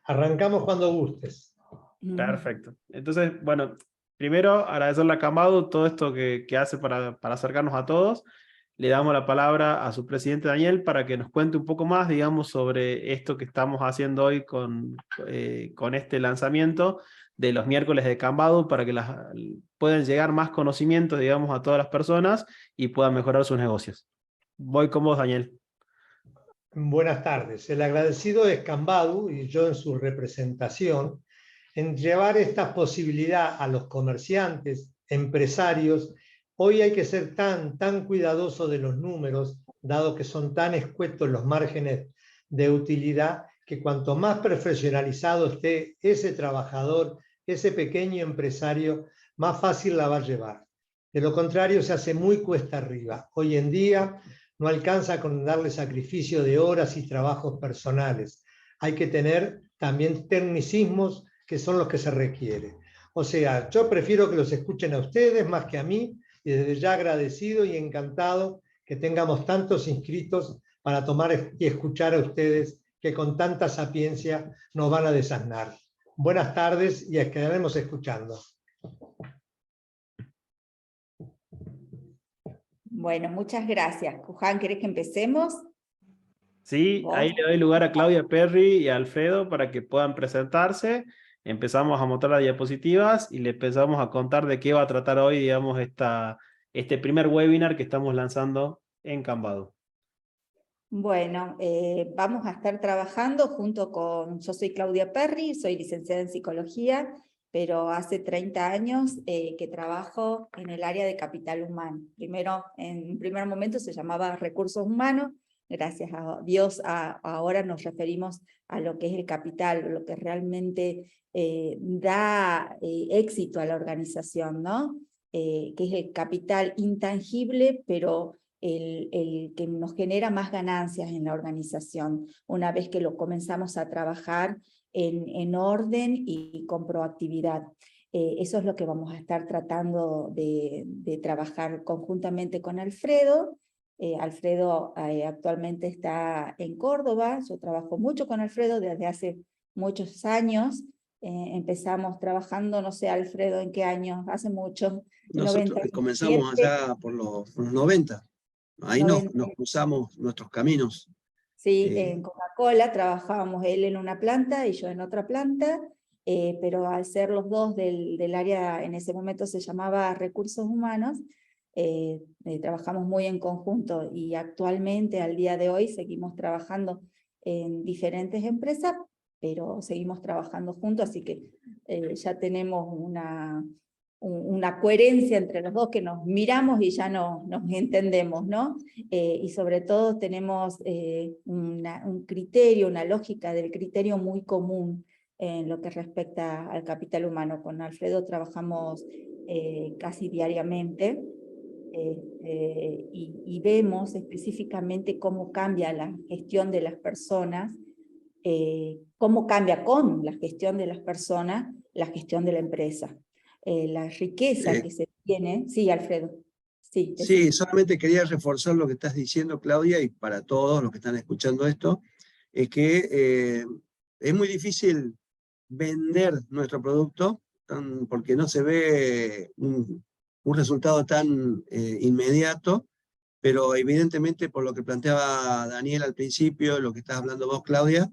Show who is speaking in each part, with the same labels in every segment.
Speaker 1: Arrancamos cuando gustes.
Speaker 2: Perfecto. Entonces, bueno, primero agradecerle a Cambadu todo esto que hace para acercarnos a todos. Le damos la palabra a su presidente Daniel para que nos cuente un poco más, digamos, sobre esto que estamos haciendo hoy con este lanzamiento de los miércoles de Cambadu, para que puedan llegar más conocimientos, digamos, a todas las personas y puedan mejorar sus negocios. Voy con vos, Daniel.
Speaker 1: Buenas tardes. El agradecido es Cambadu y yo en su representación en llevar esta posibilidad a los comerciantes, empresarios. Hoy hay que ser tan cuidadoso de los números, dado que son tan escuetos los márgenes de utilidad, que cuanto más profesionalizado esté ese trabajador, ese pequeño empresario, más fácil la va a llevar. De lo contrario, se hace muy cuesta arriba. Hoy en día no alcanza con darle sacrificio de horas y trabajos personales. Hay que tener también tecnicismos que son los que se requiere. O sea, yo prefiero que los escuchen a ustedes más que a mí, y desde ya agradecido y encantado que tengamos tantos inscritos para tomar y escuchar a ustedes que con tanta sapiencia nos van a desasnar. Buenas tardes y quedaremos escuchando.
Speaker 3: Bueno, muchas gracias. Juan, ¿querés que empecemos?
Speaker 2: Sí,
Speaker 3: ¿Vos?
Speaker 2: ahí le doy lugar a Claudia Perry y a Alfredo para que puedan presentarse. Empezamos a mostrar las diapositivas y le empezamos a contar de qué va a tratar hoy, digamos, este primer webinar que estamos lanzando en Cambadu.
Speaker 3: Bueno, vamos a estar trabajando junto con... Yo soy Claudia Perry, soy licenciada en psicología, pero hace 30 años que trabajo en el área de capital humano. Primero, en un primer momento se llamaba recursos humanos. Gracias a Dios ahora nos referimos a lo que es el capital, lo que realmente da éxito a la organización, ¿no? Que es el capital intangible, pero el que nos genera más ganancias en la organización, una vez que lo comenzamos a trabajar en orden y con proactividad. Eso es lo que vamos a estar tratando de trabajar conjuntamente con Alfredo. Alfredo actualmente está en Córdoba. Yo trabajo mucho con Alfredo desde hace muchos años. Empezamos trabajando, no sé, Alfredo, ¿en qué año? Hace mucho.
Speaker 4: Nosotros comenzamos allá por los 90. Ahí nos cruzamos nuestros caminos.
Speaker 3: Sí, en Coca-Cola trabajábamos él en una planta y yo en otra planta, pero al ser los dos del área, en ese momento se llamaba Recursos Humanos, trabajamos muy en conjunto y actualmente, al día de hoy, seguimos trabajando en diferentes empresas, pero seguimos trabajando juntos, así que ya tenemos una coherencia entre los dos, que nos miramos y ya nos entendemos, ¿no? Y sobre todo tenemos un criterio, una lógica del criterio muy común en lo que respecta al capital humano. Con Alfredo trabajamos casi diariamente y vemos específicamente cómo cambia la gestión de las personas, cómo cambia con la gestión de las personas la gestión de la empresa. La riqueza que se tiene. Sí, Alfredo. Sí,
Speaker 4: sí, solamente quería reforzar lo que estás diciendo, Claudia, y para todos los que están escuchando esto, es que es muy difícil vender nuestro producto porque no se ve un resultado tan inmediato, pero evidentemente por lo que planteaba Daniel al principio, lo que estás hablando vos, Claudia,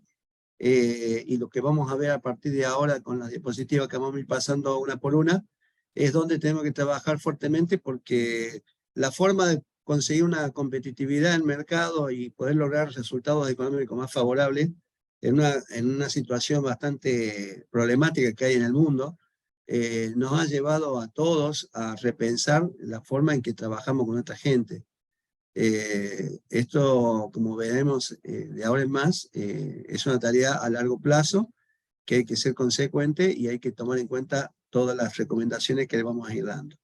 Speaker 4: y lo que vamos a ver a partir de ahora con las diapositivas que vamos a ir pasando una por una, es donde tenemos que trabajar fuertemente, porque la forma de conseguir una competitividad en el mercado y poder lograr resultados económicos más favorables en una situación bastante problemática que hay en el mundo, nos ha llevado a todos a repensar la forma en que trabajamos con nuestra gente. Esto, como veremos de ahora en más, es una tarea a largo plazo que hay que ser consecuente y hay que tomar en cuenta todas las recomendaciones que le vamos a ir dando.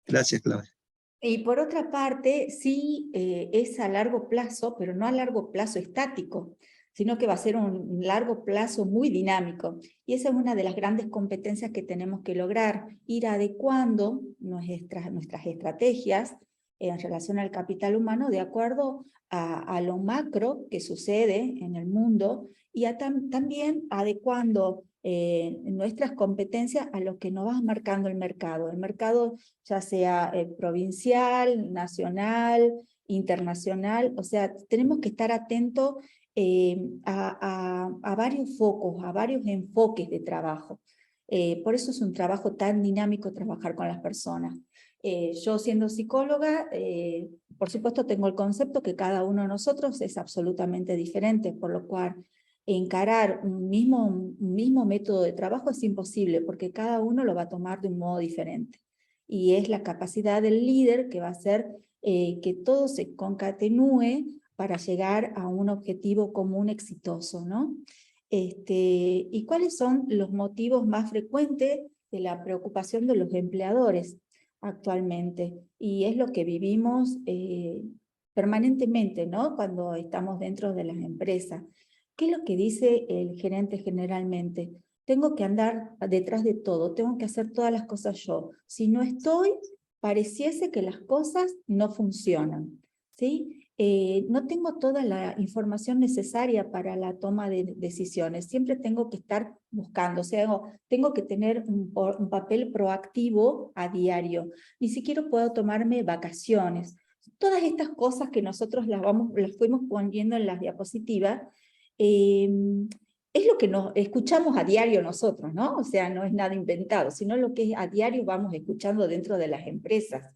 Speaker 4: Gracias, Claudia.
Speaker 3: Y por otra parte, sí es a largo plazo, pero no a largo plazo estático, sino que va a ser un largo plazo muy dinámico. Y esa es una de las grandes competencias que tenemos que lograr, ir adecuando nuestras estrategias en relación al capital humano de acuerdo a lo macro que sucede en el mundo y también adecuando nuestras competencias a lo que nos va marcando el mercado ya sea provincial, nacional, internacional, o sea, tenemos que estar atentos a varios focos, a varios enfoques de trabajo. Por eso es un trabajo tan dinámico trabajar con las personas. Yo siendo psicóloga, por supuesto tengo el concepto que cada uno de nosotros es absolutamente diferente, por lo cual encarar un mismo método de trabajo es imposible, porque cada uno lo va a tomar de un modo diferente. Y es la capacidad del líder que va a hacer que todo se concatenúe para llegar a un objetivo común exitoso, ¿no? ¿Y cuáles son los motivos más frecuentes de la preocupación de los empleadores actualmente? Y es lo que vivimos permanentemente, ¿no? Cuando estamos dentro de las empresas. ¿Qué es lo que dice el gerente generalmente? Tengo que andar detrás de todo, tengo que hacer todas las cosas yo. Si no estoy, pareciese que las cosas no funcionan, ¿sí? No tengo toda la información necesaria para la toma de decisiones, siempre tengo que estar buscando, o sea, tengo que tener un papel proactivo a diario, ni siquiera puedo tomarme vacaciones. Todas estas cosas que nosotros las fuimos poniendo en las diapositivas, es lo que nos escuchamos a diario nosotros, ¿no? O sea, no es nada inventado, sino lo que a diario vamos escuchando dentro de las empresas.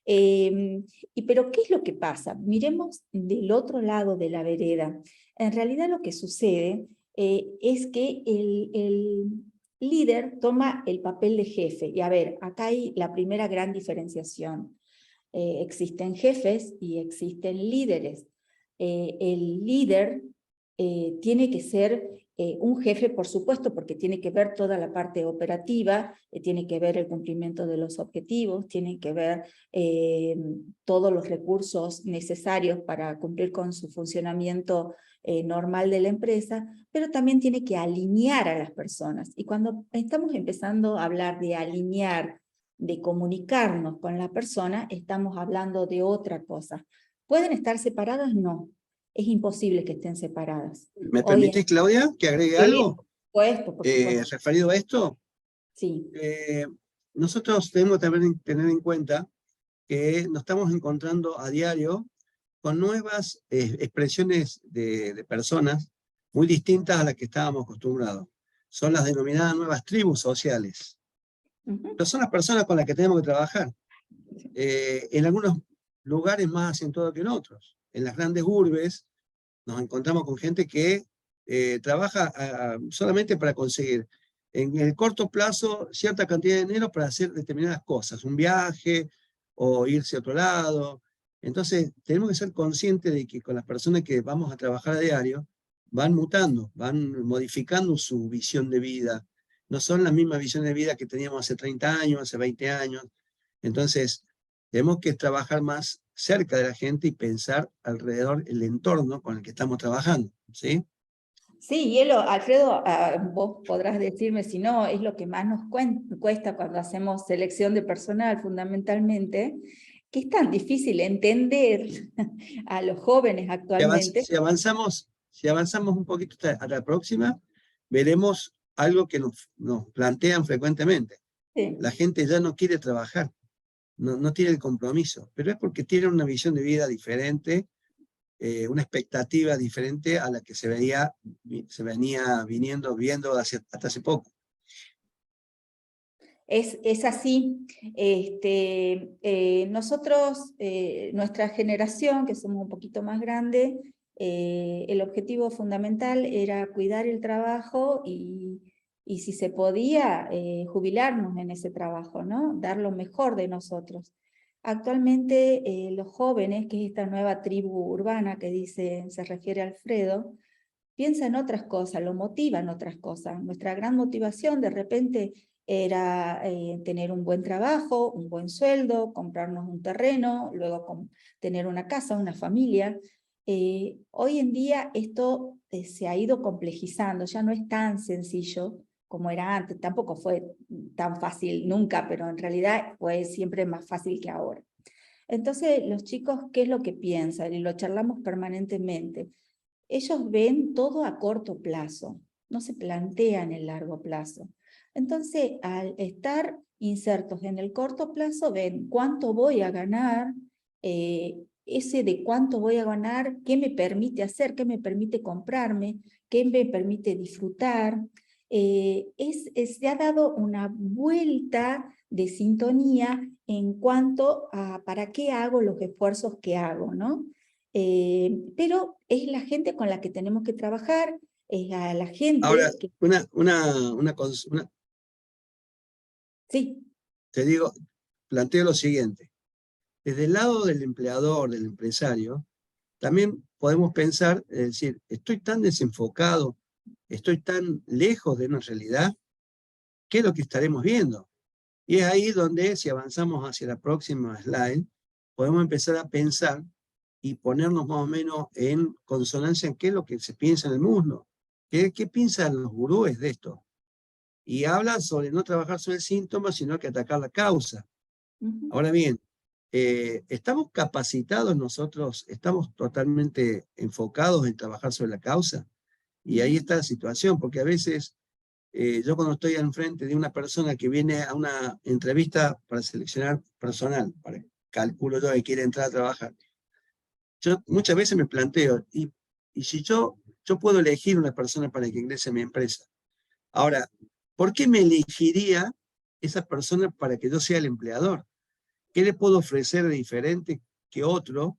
Speaker 3: Pero ¿qué es lo que pasa? Miremos del otro lado de la vereda. En realidad lo que sucede es que el líder toma el papel de jefe. Y a ver, acá hay la primera gran diferenciación. Existen jefes y existen líderes. El líder tiene que ser un jefe, por supuesto, porque tiene que ver toda la parte operativa, tiene que ver el cumplimiento de los objetivos, tiene que ver todos los recursos necesarios para cumplir con su funcionamiento normal de la empresa, pero también tiene que alinear a las personas. Y cuando estamos empezando a hablar de alinear, de comunicarnos con la persona, estamos hablando de otra cosa. ¿Pueden estar separadas? No. Es imposible que estén separadas.
Speaker 4: ¿Me permitís, Claudia, que agregue algo?
Speaker 3: Por supuesto.
Speaker 4: Referido a esto,
Speaker 3: Sí.
Speaker 4: nosotros tenemos que tener en cuenta que nos estamos encontrando a diario con nuevas expresiones de personas muy distintas a las que estábamos acostumbrados. Son las denominadas nuevas tribus sociales. Pero son las personas con las que tenemos que trabajar. En algunos lugares más acentuados que en otros. En las grandes urbes nos encontramos con gente que trabaja solamente para conseguir en el corto plazo cierta cantidad de dinero para hacer determinadas cosas, un viaje o irse a otro lado. Entonces tenemos que ser conscientes de que con las personas que vamos a trabajar a diario van mutando, van modificando su visión de vida. No son la misma visión de vida que teníamos hace 30 años, hace 20 años. Entonces tenemos que trabajar más cerca de la gente y pensar alrededor el entorno con el que estamos trabajando, ¿sí?
Speaker 3: Sí, y Alfredo, vos podrás decirme si no, es lo que más nos cuesta cuando hacemos selección de personal, fundamentalmente, que es tan difícil entender a los jóvenes actualmente.
Speaker 4: Si avanzamos un poquito a la próxima, veremos algo que nos plantean frecuentemente. Sí. La gente ya no quiere trabajar. No tiene el compromiso, pero es porque tiene una visión de vida diferente, una expectativa diferente a la que se venía viendo hasta hace poco.
Speaker 3: Es así. Nosotros, nuestra generación, que somos un poquito más grandes, el objetivo fundamental era cuidar el trabajo y si se podía, jubilarnos en ese trabajo, ¿no? Dar lo mejor de nosotros. Actualmente los jóvenes, que es esta nueva tribu urbana que se refiere a Alfredo, piensan otras cosas, lo motivan otras cosas. Nuestra gran motivación de repente era tener un buen trabajo, un buen sueldo, comprarnos un terreno, luego tener una casa, una familia. Hoy en día esto se ha ido complejizando, ya no es tan sencillo como era antes, tampoco fue tan fácil nunca, pero en realidad fue siempre más fácil que ahora. Entonces, los chicos, ¿qué es lo que piensan? Y lo charlamos permanentemente. Ellos ven todo a corto plazo, no se plantean el largo plazo. Entonces, al estar insertos en el corto plazo, ven cuánto voy a ganar, ese de cuánto voy a ganar, qué me permite hacer, qué me permite comprarme, qué me permite disfrutar. Se ha dado una vuelta de sintonía en cuanto a para qué hago los esfuerzos que hago, ¿no? Pero es la gente con la que tenemos que trabajar, es a la gente
Speaker 4: Ahora,
Speaker 3: que... Sí.
Speaker 4: te digo, planteo lo siguiente. Desde el lado del empleador, del empresario, también podemos pensar, es decir, estoy tan desenfocado, estoy tan lejos de una realidad, ¿qué es lo que estaremos viendo? Y es ahí donde, si avanzamos hacia la próxima slide, podemos empezar a pensar y ponernos más o menos en consonancia en qué es lo que se piensa en el mundo. ¿Qué piensan los gurúes de esto? Y hablan sobre no trabajar sobre el síntoma, sino que atacar la causa. Ahora bien, ¿estamos capacitados nosotros? ¿Estamos totalmente enfocados en trabajar sobre la causa? Y ahí está la situación, porque a veces yo cuando estoy enfrente de una persona que viene a una entrevista para seleccionar personal, calculo yo que quiere entrar a trabajar, yo muchas veces me planteo, y si yo puedo elegir una persona para que ingrese a mi empresa. Ahora, ¿por qué me elegiría esa persona para que yo sea el empleador? ¿Qué le puedo ofrecer de diferente que otro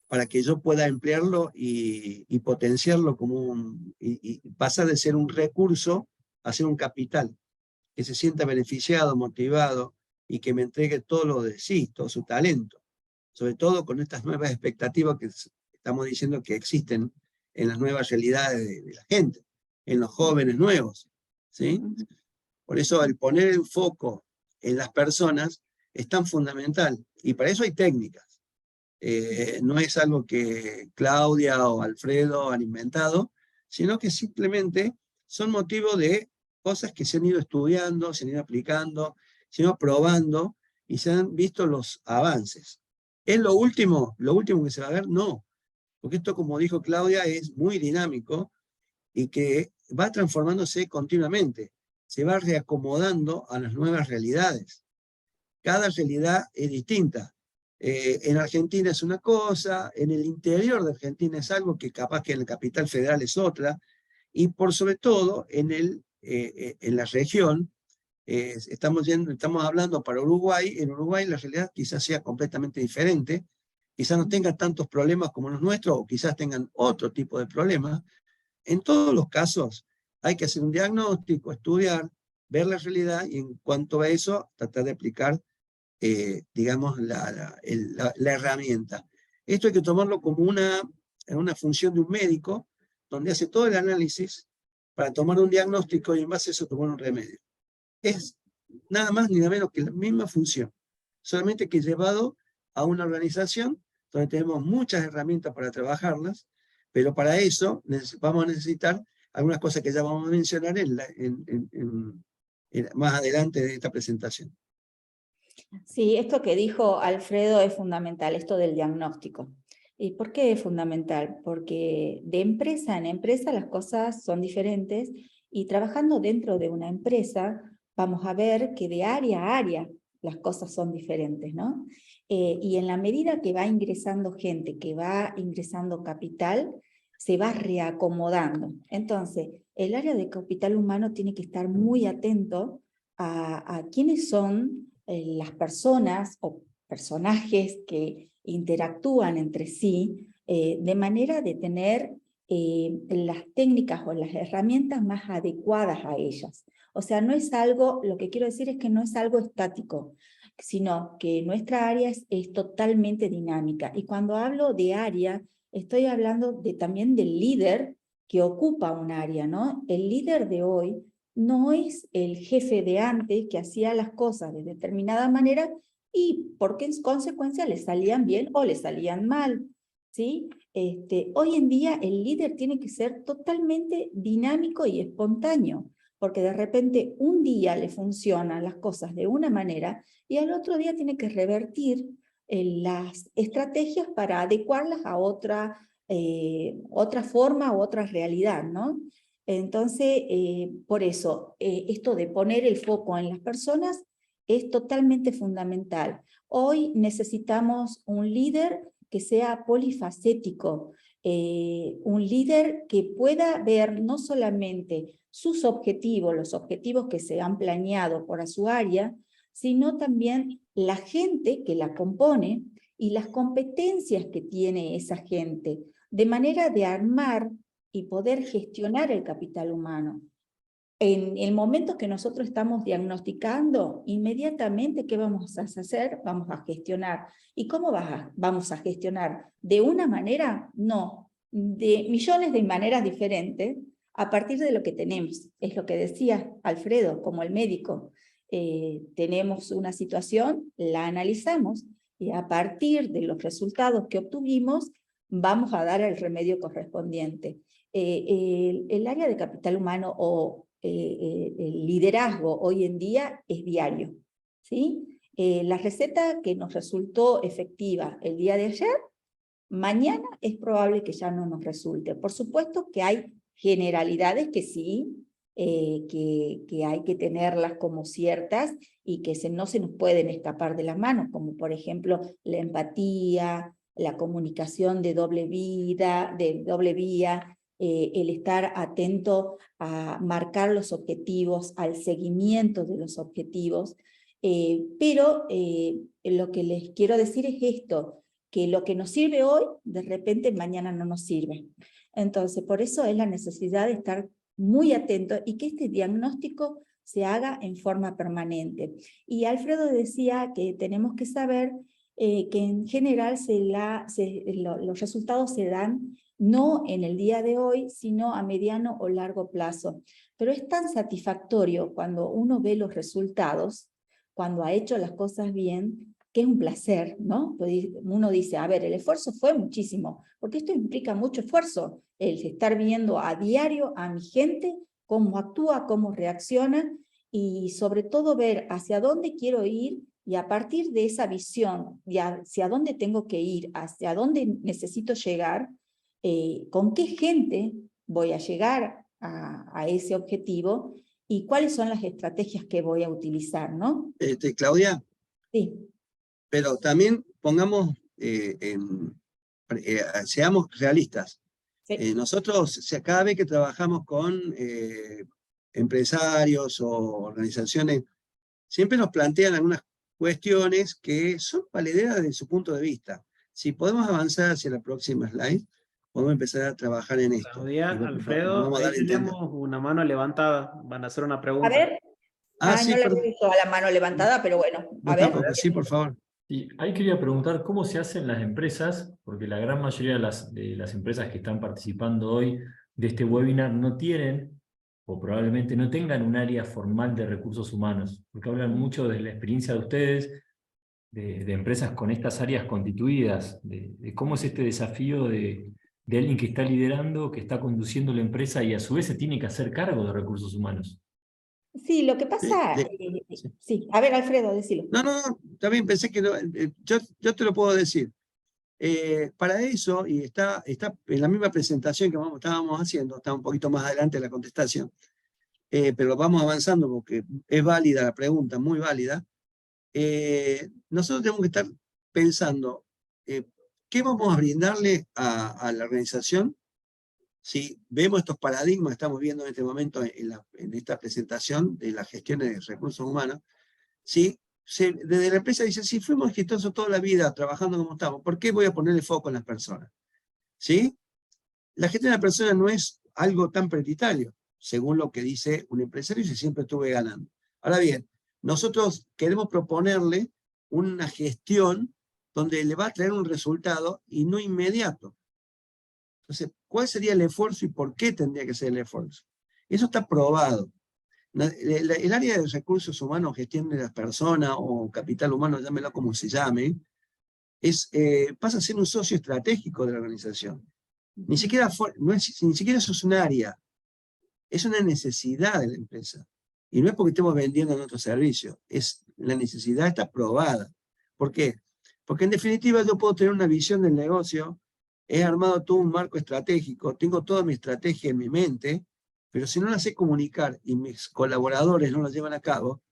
Speaker 4: para que yo pueda emplearlo y potenciarlo como y pasar de ser un recurso a ser un capital, que se sienta beneficiado, motivado y que me entregue todo lo de sí, todo su talento, sobre todo con estas nuevas expectativas que estamos diciendo que existen en las nuevas realidades de la gente, en los jóvenes nuevos, ¿sí? Por eso el poner el foco en las personas es tan fundamental, y para eso hay técnicas. No es algo que Claudia o Alfredo han inventado, sino que simplemente son motivo de cosas que se han ido estudiando, se han ido aplicando, se han ido probando y se han visto los avances. ¿Es lo último que se va a ver? No, porque esto, como dijo Claudia, es muy dinámico y que va transformándose continuamente, se va reacomodando a las nuevas realidades. Cada realidad es distinta. En Argentina es una cosa, en el interior de Argentina es algo que capaz que en la capital federal es otra, y por sobre todo en la región, estamos hablando para Uruguay, en Uruguay la realidad quizás sea completamente diferente, quizás no tengan tantos problemas como los nuestros, o quizás tengan otro tipo de problemas. En todos los casos hay que hacer un diagnóstico, estudiar, ver la realidad y en cuanto a eso tratar de aplicar digamos, la herramienta. Esto hay que tomarlo como una función de un médico, donde hace todo el análisis para tomar un diagnóstico y en base a eso tomar un remedio. Es nada más ni nada menos que la misma función, solamente que llevado a una organización donde tenemos muchas herramientas para trabajarlas, pero para eso vamos a necesitar algunas cosas que ya vamos a mencionar más adelante de esta presentación.
Speaker 3: Sí, esto que dijo Alfredo es fundamental, esto del diagnóstico. ¿Y por qué es fundamental? Porque de empresa en empresa las cosas son diferentes y trabajando dentro de una empresa vamos a ver que de área a área las cosas son diferentes, ¿no? Y en la medida que va ingresando gente, que va ingresando capital, se va reacomodando. Entonces, el área de capital humano tiene que estar muy atento a quiénes son las personas o personajes que interactúan entre sí de manera de tener las técnicas o las herramientas más adecuadas a ellas. O sea, no es algo, lo que quiero decir es que no es algo estático, sino que nuestra área es totalmente dinámica. Y cuando hablo de área, estoy hablando también del líder que ocupa un área, ¿no? El líder de hoy no es el jefe de antes que hacía las cosas de determinada manera y porque en consecuencia le salían bien o le salían mal, ¿sí? Hoy en día el líder tiene que ser totalmente dinámico y espontáneo, porque de repente un día le funcionan las cosas de una manera y al otro día tiene que revertir las estrategias para adecuarlas a otra forma u otra realidad, ¿no? Entonces, por eso, esto de poner el foco en las personas es totalmente fundamental. Hoy necesitamos un líder que sea polifacético, un líder que pueda ver no solamente sus objetivos, los objetivos que se han planeado por su área, sino también la gente que la compone y las competencias que tiene esa gente, de manera de armar y poder gestionar el capital humano. En el momento que nosotros estamos diagnosticando, inmediatamente, ¿qué vamos a hacer? Vamos a gestionar. ¿Y cómo vamos a gestionar? ¿De una manera? No, de millones de maneras diferentes, a partir de lo que tenemos. Es lo que decía Alfredo, como el médico. Tenemos una situación, la analizamos, y a partir de los resultados que obtuvimos, vamos a dar el remedio correspondiente. El área de capital humano o el liderazgo hoy en día es diario, ¿sí? La receta que nos resultó efectiva el día de ayer, mañana es probable que ya no nos resulte. Por supuesto que hay generalidades que sí, que hay que tenerlas como ciertas y que no se nos pueden escapar de las manos, como por ejemplo la empatía, la comunicación de doble vía, el estar atento a marcar los objetivos, al seguimiento de los objetivos, pero lo que les quiero decir es esto, que lo que nos sirve hoy, de repente mañana no nos sirve. Entonces, por eso es la necesidad de estar muy atento y que este diagnóstico se haga en forma permanente. Y Alfredo decía que tenemos que saber que en general los resultados se dan no en el día de hoy, sino a mediano o largo plazo. Pero es tan satisfactorio cuando uno ve los resultados, cuando ha hecho las cosas bien, que es un placer, ¿no? Uno dice, a ver, el esfuerzo fue muchísimo, porque esto implica mucho esfuerzo, el estar viendo a diario a mi gente, cómo actúa, cómo reacciona, y sobre todo ver hacia dónde quiero ir, y a partir de esa visión, de hacia dónde tengo que ir, hacia dónde necesito llegar, con qué gente voy a llegar a ese objetivo, y cuáles son las estrategias que voy a utilizar, ¿no?
Speaker 4: Claudia,
Speaker 3: Sí.
Speaker 4: pero también pongamos, seamos realistas.
Speaker 3: Sí.
Speaker 4: Nosotros, cada vez que trabajamos con empresarios o organizaciones, siempre nos plantean algunas cuestiones que son valederas desde su punto de vista. Si podemos avanzar hacia la próxima slide, podemos empezar a trabajar en esto.
Speaker 2: Claudia, Alfredo,
Speaker 4: vamos a
Speaker 2: ahí
Speaker 4: dar a entender.
Speaker 2: tenemos una mano levantada, van a hacer una
Speaker 3: A
Speaker 2: pregunta.
Speaker 3: ver,
Speaker 4: Sí,
Speaker 3: no la
Speaker 4: perdón.
Speaker 3: he visto a la mano levantada, pero bueno,
Speaker 4: No,
Speaker 3: a ver.
Speaker 4: tampoco, sí, por favor.
Speaker 5: Y ahí quería preguntar cómo se hacen las empresas, porque la gran mayoría de las empresas que están participando hoy de este webinar no tienen, o probablemente no tengan un área formal de recursos humanos, porque hablan mucho de la experiencia de ustedes, de empresas con estas áreas constituidas, de cómo es este desafío de alguien que está liderando, que está conduciendo la empresa y a su vez se tiene que hacer cargo de recursos humanos.
Speaker 3: Sí, lo que pasa... sí, a ver, Alfredo, decilo.
Speaker 4: No, también pensé que no, yo te lo puedo decir. Para eso, y está en la misma presentación que estábamos haciendo, está un poquito más adelante la contestación, pero vamos avanzando porque es válida la pregunta, muy válida. Nosotros tenemos que estar pensando, ¿qué vamos a brindarle a la organización? Si vemos estos paradigmas que estamos viendo en este momento en esta presentación de la gestión de recursos humanos, ¿sí? Desde la empresa dice, si fuimos exitosos toda la vida trabajando como estamos, ¿por qué voy a ponerle foco en las personas? ¿Sí? La gestión de las personas no es algo tan prioritario, según lo que dice un empresario, y siempre estuve ganando. Ahora bien, nosotros queremos proponerle una gestión donde le va a traer un resultado y no inmediato. Entonces, ¿cuál sería el esfuerzo y por qué tendría que ser el esfuerzo? Eso está probado. El área de recursos humanos, gestión de las personas o capital humano, llámelo como se llame, pasa a ser un socio estratégico de la organización. Ni siquiera eso es un área, es una necesidad de la empresa. Y no es porque estemos vendiendo nuestro servicio, la necesidad está probada. ¿Por qué? Porque en definitiva yo puedo tener una visión del negocio, he armado todo un marco estratégico, tengo toda mi estrategia en mi mente, pero si no la sé comunicar y mis colaboradores no la llevan a cabo,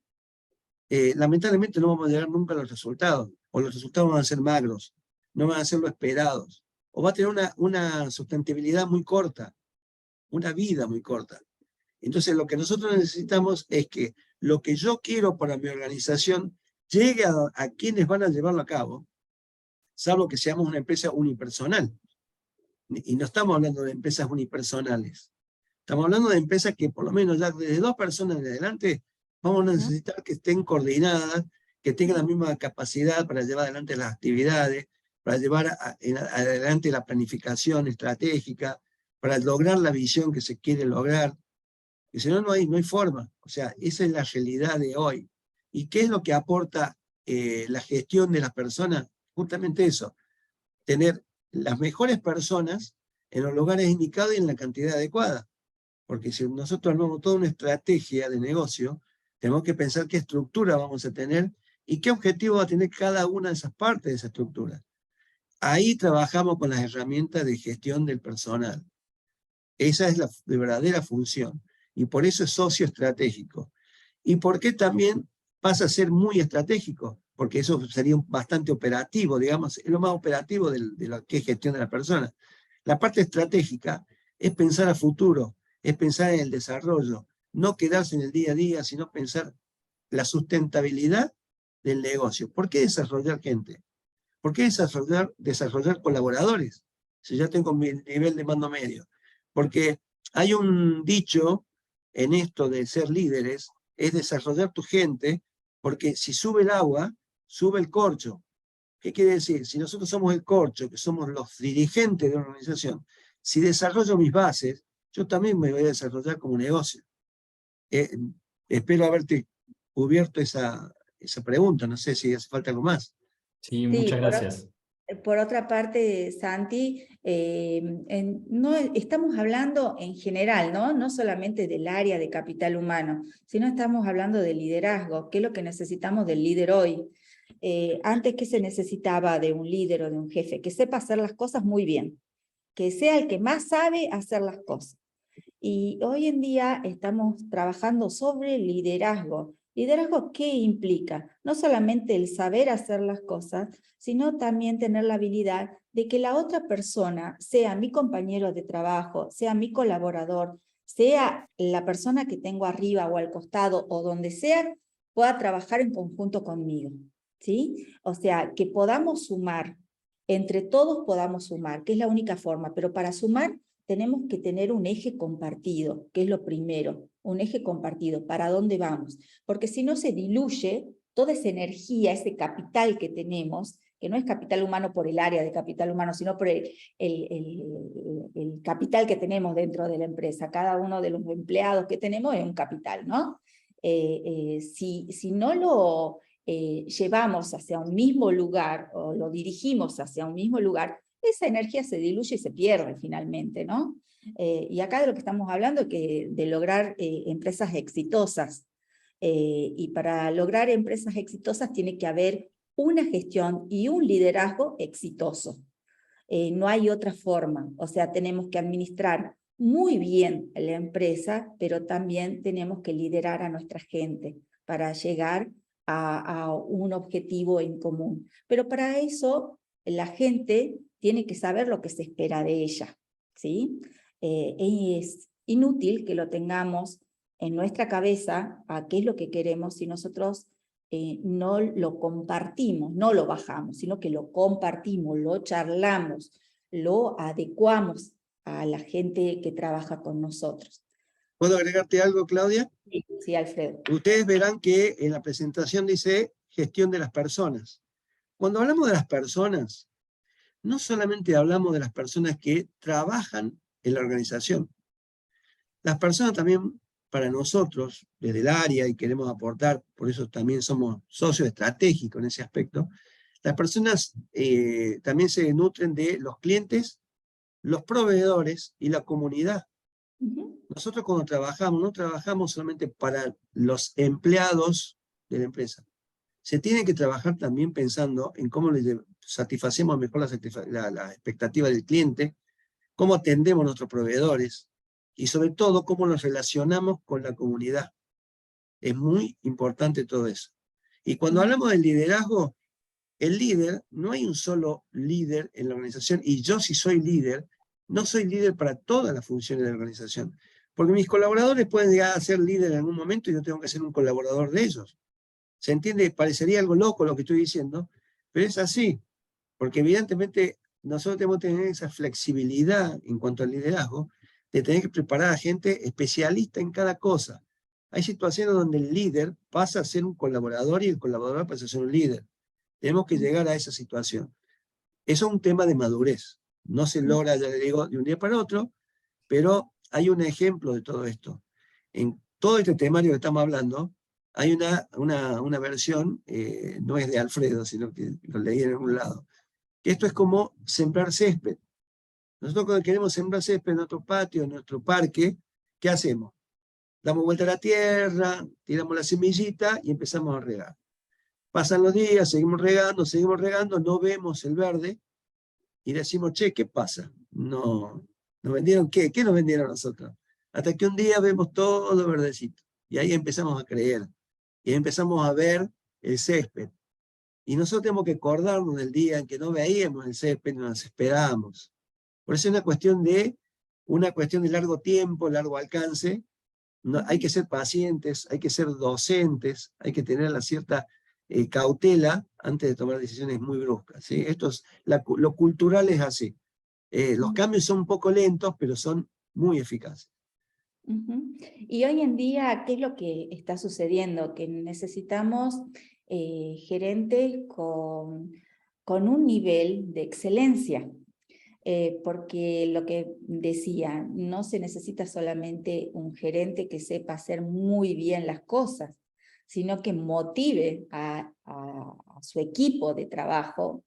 Speaker 4: lamentablemente no vamos a llegar nunca a los resultados, o los resultados van a ser magros, no van a ser lo esperados, o va a tener una sustentabilidad muy corta, una vida muy corta. Entonces lo que nosotros necesitamos es que lo que yo quiero para mi organización llegue a quienes van a llevarlo a cabo, salvo que seamos una empresa unipersonal. Y no estamos hablando de empresas unipersonales. Estamos hablando de empresas que por lo menos ya desde 2 personas en adelante vamos a necesitar que estén coordinadas, que tengan la misma capacidad para llevar adelante las actividades, para llevar adelante la planificación estratégica, para lograr la visión que se quiere lograr. Y si no, no hay forma. O sea, esa es la realidad de hoy. ¿Y qué es lo que aporta la gestión de las personas? Justamente eso, tener las mejores personas en los lugares indicados y en la cantidad adecuada. Porque si nosotros armamos toda una estrategia de negocio, tenemos que pensar qué estructura vamos a tener y qué objetivo va a tener cada una de esas partes de esa estructura. Ahí trabajamos con las herramientas de gestión del personal. Esa es la verdadera función. Y por eso es socio estratégico. ¿Y por qué también pasa a ser muy estratégico? Porque eso sería bastante operativo, digamos, es lo más operativo de lo que es gestión de la persona. La parte estratégica es pensar a futuro, es pensar en el desarrollo, no quedarse en el día a día, sino pensar la sustentabilidad del negocio. ¿Por qué desarrollar gente? ¿Por qué desarrollar colaboradores? Si ya tengo mi nivel de mando medio. Porque hay un dicho en esto de ser líderes, es desarrollar tu gente, porque si sube el agua, sube el corcho. ¿Qué quiere decir? Si nosotros somos el corcho, que somos los dirigentes de una organización, si desarrollo mis bases, yo también me voy a desarrollar como negocio. Espero haberte cubierto esa pregunta, no sé si hace falta algo más.
Speaker 5: Sí,
Speaker 3: Sí,
Speaker 5: muchas gracias.
Speaker 3: por otra parte, Santi, no estamos hablando en general, ¿no? No solamente del área de capital humano, sino estamos hablando de liderazgo, que es lo que necesitamos del líder hoy. Antes, ¿qué se necesitaba de un líder o de un jefe? Que sepa hacer las cosas muy bien, que sea el que más sabe hacer las cosas. Y hoy en día estamos trabajando sobre liderazgo. ¿Liderazgo qué implica? No solamente el saber hacer las cosas, sino también tener la habilidad de que la otra persona, sea mi compañero de trabajo, sea mi colaborador, sea la persona que tengo arriba o al costado o donde sea, pueda trabajar en conjunto conmigo, ¿sí? O sea, que podamos sumar, entre todos podamos sumar, que es la única forma, pero para sumar tenemos que tener un eje compartido, que es lo primero, un eje compartido, ¿para dónde vamos? Porque si no se diluye toda esa energía, ese capital que tenemos, que no es capital humano por el área de capital humano, sino por el capital que tenemos dentro de la empresa. Cada uno de los empleados que tenemos es un capital, ¿no? Si no lo llevamos hacia un mismo lugar o lo dirigimos hacia un mismo lugar, esa energía se diluye y se pierde finalmente, ¿no? Y acá de lo que estamos hablando es de lograr empresas exitosas. Y para lograr empresas exitosas tiene que haber una gestión y un liderazgo exitoso. No hay otra forma, o sea, tenemos que administrar muy bien la empresa, pero también tenemos que liderar a nuestra gente para llegar a un objetivo en común. Pero para eso la gente tiene que saber lo que se espera de ella, ¿sí? Es inútil que lo tengamos en nuestra cabeza a qué es lo que queremos si nosotros no lo compartimos, no lo bajamos, sino que lo compartimos, lo charlamos, lo adecuamos a la gente que trabaja con nosotros.
Speaker 4: ¿Puedo agregarte algo, Claudia?
Speaker 3: Sí, Alfredo.
Speaker 4: Ustedes verán que en la presentación dice gestión de las personas. Cuando hablamos de las personas, no solamente hablamos de las personas que trabajan en la organización. Las personas también, para nosotros, desde el área, y queremos aportar, por eso también somos socios estratégicos en ese aspecto, las personas también se nutren de los clientes, los proveedores y la comunidad. Nosotros cuando trabajamos, no trabajamos solamente para los empleados de la empresa, se tiene que trabajar también pensando en cómo le satisfacemos mejor la expectativa del cliente, cómo atendemos a nuestros proveedores, y sobre todo cómo nos relacionamos con la comunidad. Es muy importante todo eso. Y cuando hablamos del liderazgo, el líder, no hay un solo líder en la organización, y yo si soy líder, no soy líder para todas las funciones de la organización, porque mis colaboradores pueden llegar a ser líder en algún momento y yo tengo que ser un colaborador de ellos. ¿Se entiende? Parecería algo loco lo que estoy diciendo, pero es así, porque evidentemente nosotros tenemos que tener esa flexibilidad en cuanto al liderazgo, de tener que preparar a gente especialista en cada cosa. Hay situaciones donde el líder pasa a ser un colaborador y el colaborador pasa a ser un líder. Tenemos que llegar a esa situación. Eso es un tema de madurez. No se logra, ya le digo, de un día para otro, pero hay un ejemplo de todo esto. En todo este temario que estamos hablando, hay una versión, no es de Alfredo, sino que lo leí en algún lado, que esto es como sembrar césped. Nosotros cuando queremos sembrar césped en nuestro patio, en nuestro parque, ¿qué hacemos? Damos vuelta a la tierra, tiramos la semillita y empezamos a regar. Pasan los días, seguimos regando, no vemos el verde y decimos, che, ¿qué pasa? No, ¿nos vendieron qué? ¿Qué nos vendieron a nosotros? Hasta que un día vemos todo verdecito y ahí empezamos a creer y ahí empezamos a ver el césped. Y nosotros tenemos que acordarnos del día en que no veíamos el césped y nos esperábamos. Por eso es una cuestión de largo tiempo, largo alcance. No, hay que ser pacientes, hay que ser docentes, hay que tener la cierta cautela antes de tomar decisiones muy bruscas, ¿sí? Lo cultural es así. Los cambios son un poco lentos, pero son muy eficaces.
Speaker 3: Y hoy en día, ¿qué es lo que está sucediendo? Que necesitamos gerentes con un nivel de excelencia. Porque lo que decía, no se necesita solamente un gerente que sepa hacer muy bien las cosas, sino que motive a su equipo de trabajo,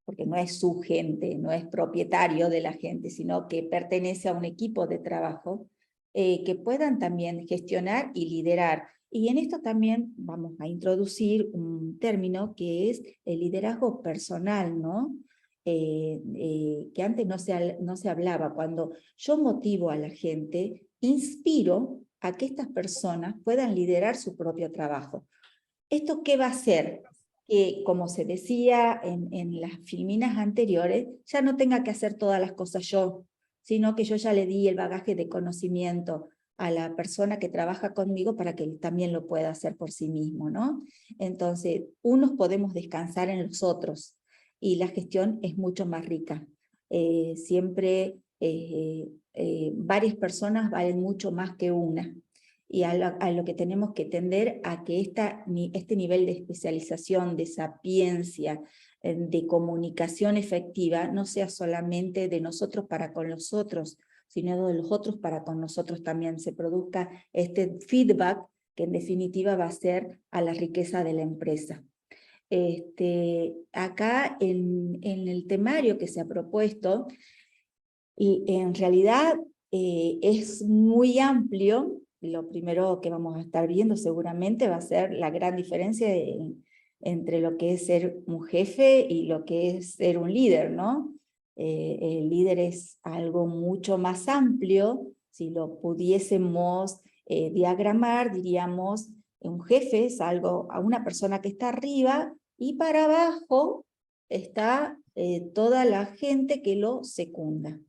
Speaker 3: porque no es su gente, no es propietario de la gente, sino que pertenece a un equipo de trabajo, que puedan también gestionar y liderar. Y en esto también vamos a introducir un término que es el liderazgo personal, ¿no? Que antes no se hablaba. Cuando yo motivo a la gente, inspiro a que estas personas puedan liderar su propio trabajo. ¿Esto qué va a hacer? Que, como se decía en las filminas anteriores, ya no tenga que hacer todas las cosas yo, sino que yo ya le di el bagaje de conocimiento a la persona que trabaja conmigo para que él también lo pueda hacer por sí mismo, ¿no? Entonces, unos podemos descansar en los otros, y la gestión es mucho más rica. Siempre varias personas valen mucho más que una. Y a lo que tenemos que tender a que este nivel de especialización, de sapiencia, de comunicación efectiva, no sea solamente de nosotros para con los otros, sino de los otros para con nosotros también, se produzca este feedback que en definitiva va a ser a la riqueza de la empresa. Acá en el temario que se ha propuesto, y en realidad es muy amplio. Lo primero que vamos a estar viendo seguramente va a ser la gran diferencia entre lo que es ser un jefe y lo que es ser un líder, ¿no? El líder es algo mucho más amplio. Si lo pudiésemos diagramar, diríamos, un jefe es a una persona que está arriba, y para abajo está toda la gente que lo secunda.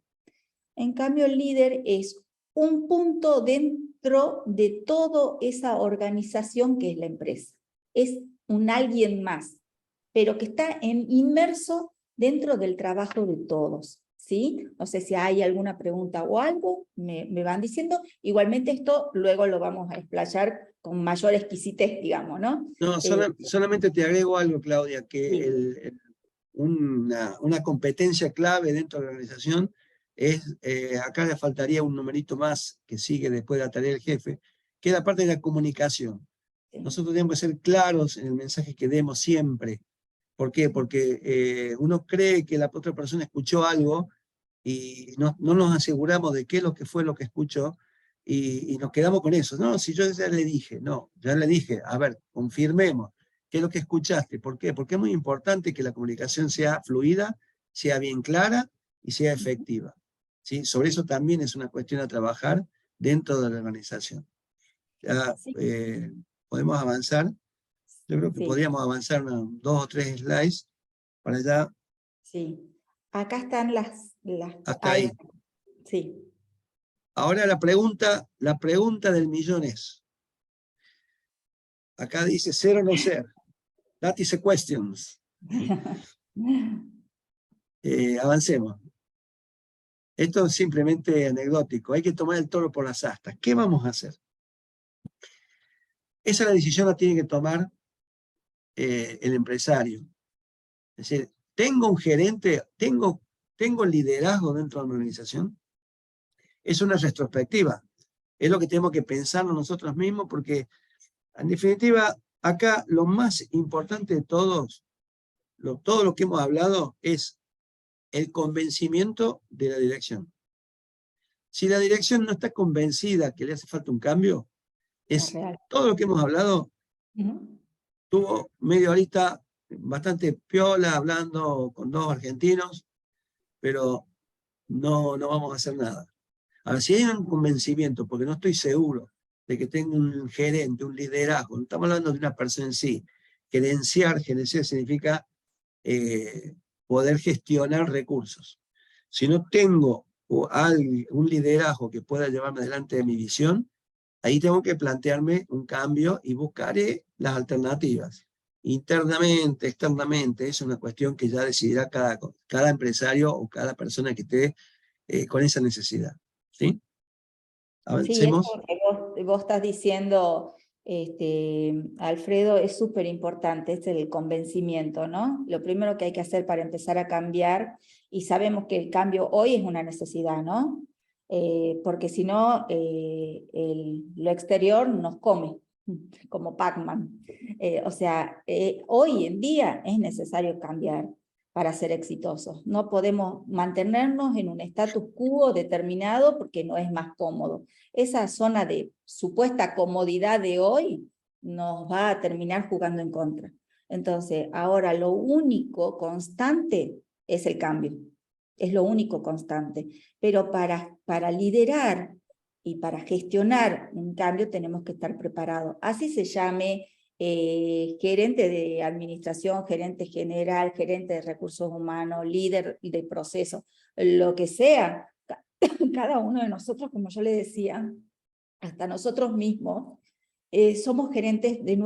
Speaker 3: En cambio, el líder es un punto dentro de toda esa organización que es la empresa. Es un alguien más, pero que está inmerso dentro del trabajo de todos, ¿sí? No sé si hay alguna pregunta o algo, me van diciendo. Igualmente esto luego lo vamos a explayar con mayor exquisitez, digamos, ¿no?
Speaker 4: No, solamente te agrego algo, Claudia, que
Speaker 3: Sí.
Speaker 4: una competencia clave dentro de la organización es, acá le faltaría un numerito más que sigue después de la tarea del jefe, que es la parte de la comunicación.
Speaker 3: Sí.
Speaker 4: Nosotros tenemos que ser claros en el mensaje que demos siempre. ¿Por qué? Porque uno cree que la otra persona escuchó algo y no nos aseguramos de qué es lo que fue lo que escuchó, y nos quedamos con eso. No, si yo ya le dije, a ver, confirmemos. qué es lo que escuchaste. ¿Por qué? Porque es muy importante que la comunicación sea fluida, sea bien clara y sea efectiva. ¿Sí? Sobre eso también es una cuestión a trabajar dentro de la organización. Ya,
Speaker 3: Sí,
Speaker 4: podemos avanzar. Yo creo que
Speaker 3: sí,
Speaker 4: podríamos avanzar 2 o 3 slides para ya
Speaker 3: sí. Acá están
Speaker 4: hasta ahí.
Speaker 3: sí.
Speaker 4: Ahora la pregunta del millón es, acá dice ser o no ser. That is a question. Avancemos. Esto es simplemente anecdótico. Hay que tomar el toro por las astas. ¿Qué vamos a hacer? Esa la decisión la tiene que tomar el empresario. Es decir, ¿tengo un gerente? ¿Tengo liderazgo dentro de una organización? Es una retrospectiva. Es lo que tenemos que pensar nosotros mismos porque, en definitiva, acá lo más importante de todo lo que hemos hablado es el convencimiento de la dirección. Si la dirección no está convencida que le hace falta un cambio,
Speaker 3: Es real.
Speaker 4: todo lo que hemos hablado tuvo media horita bastante piola hablando con 2 argentinos, pero no vamos a hacer nada. Ahora, si hay un convencimiento, porque no estoy seguro de que tenga un gerente, un liderazgo, no estamos hablando de una persona en sí, gerenciar significa poder gestionar recursos. Si no tengo un liderazgo que pueda llevarme adelante de mi visión, ahí tengo que plantearme un cambio y buscaré las alternativas. Internamente, externamente, es una cuestión que ya decidirá cada empresario o cada persona que esté con esa necesidad. ¿Sí?
Speaker 3: Sí,
Speaker 4: Avancemos.
Speaker 3: eso que vos estás diciendo, Alfredo, es súper importante, es el convencimiento, ¿no? Lo primero que hay que hacer para empezar a cambiar, y sabemos que el cambio hoy es una necesidad, ¿no? Porque si no, lo exterior nos come, como Pac-Man. O sea, hoy en día es necesario cambiar para ser exitosos. No podemos mantenernos en un status quo determinado porque no es más cómodo. Esa zona de supuesta comodidad de hoy nos va a terminar jugando en contra. Entonces, ahora lo único constante es el cambio. Es lo único constante. Pero para liderar y para gestionar un cambio tenemos que estar preparados. Así se llame gerente de administración, gerente general, gerente de recursos humanos, líder de proceso, lo que sea. Cada uno de nosotros, como yo le decía, hasta nosotros mismos, somos gerentes de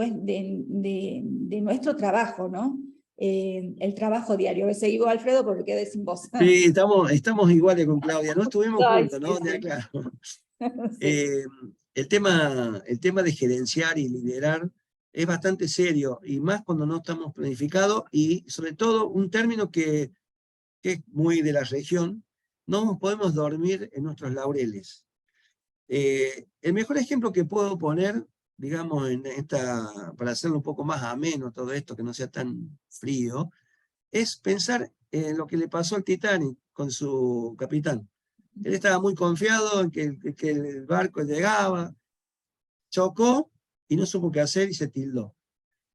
Speaker 3: nuestro trabajo, ¿no? El trabajo diario. Seguimos, Alfredo, porque quedé sin voz.
Speaker 4: Sí, estamos iguales con Claudia, no estuvimos
Speaker 3: Ay,
Speaker 4: juntos,
Speaker 3: sí,
Speaker 4: ¿no?
Speaker 3: sí.
Speaker 4: Claro.
Speaker 3: Sí.
Speaker 4: El tema de gerenciar y liderar es bastante serio, y más cuando no estamos planificados, y sobre todo un término que es muy de la región, no nos podemos dormir en nuestros laureles. El mejor ejemplo que puedo poner, digamos, para hacerlo un poco más ameno todo esto, que no sea tan frío, es pensar en lo que le pasó al Titanic con su capitán. Él estaba muy confiado en que el barco llegaba, chocó y no supo qué hacer y se tildó.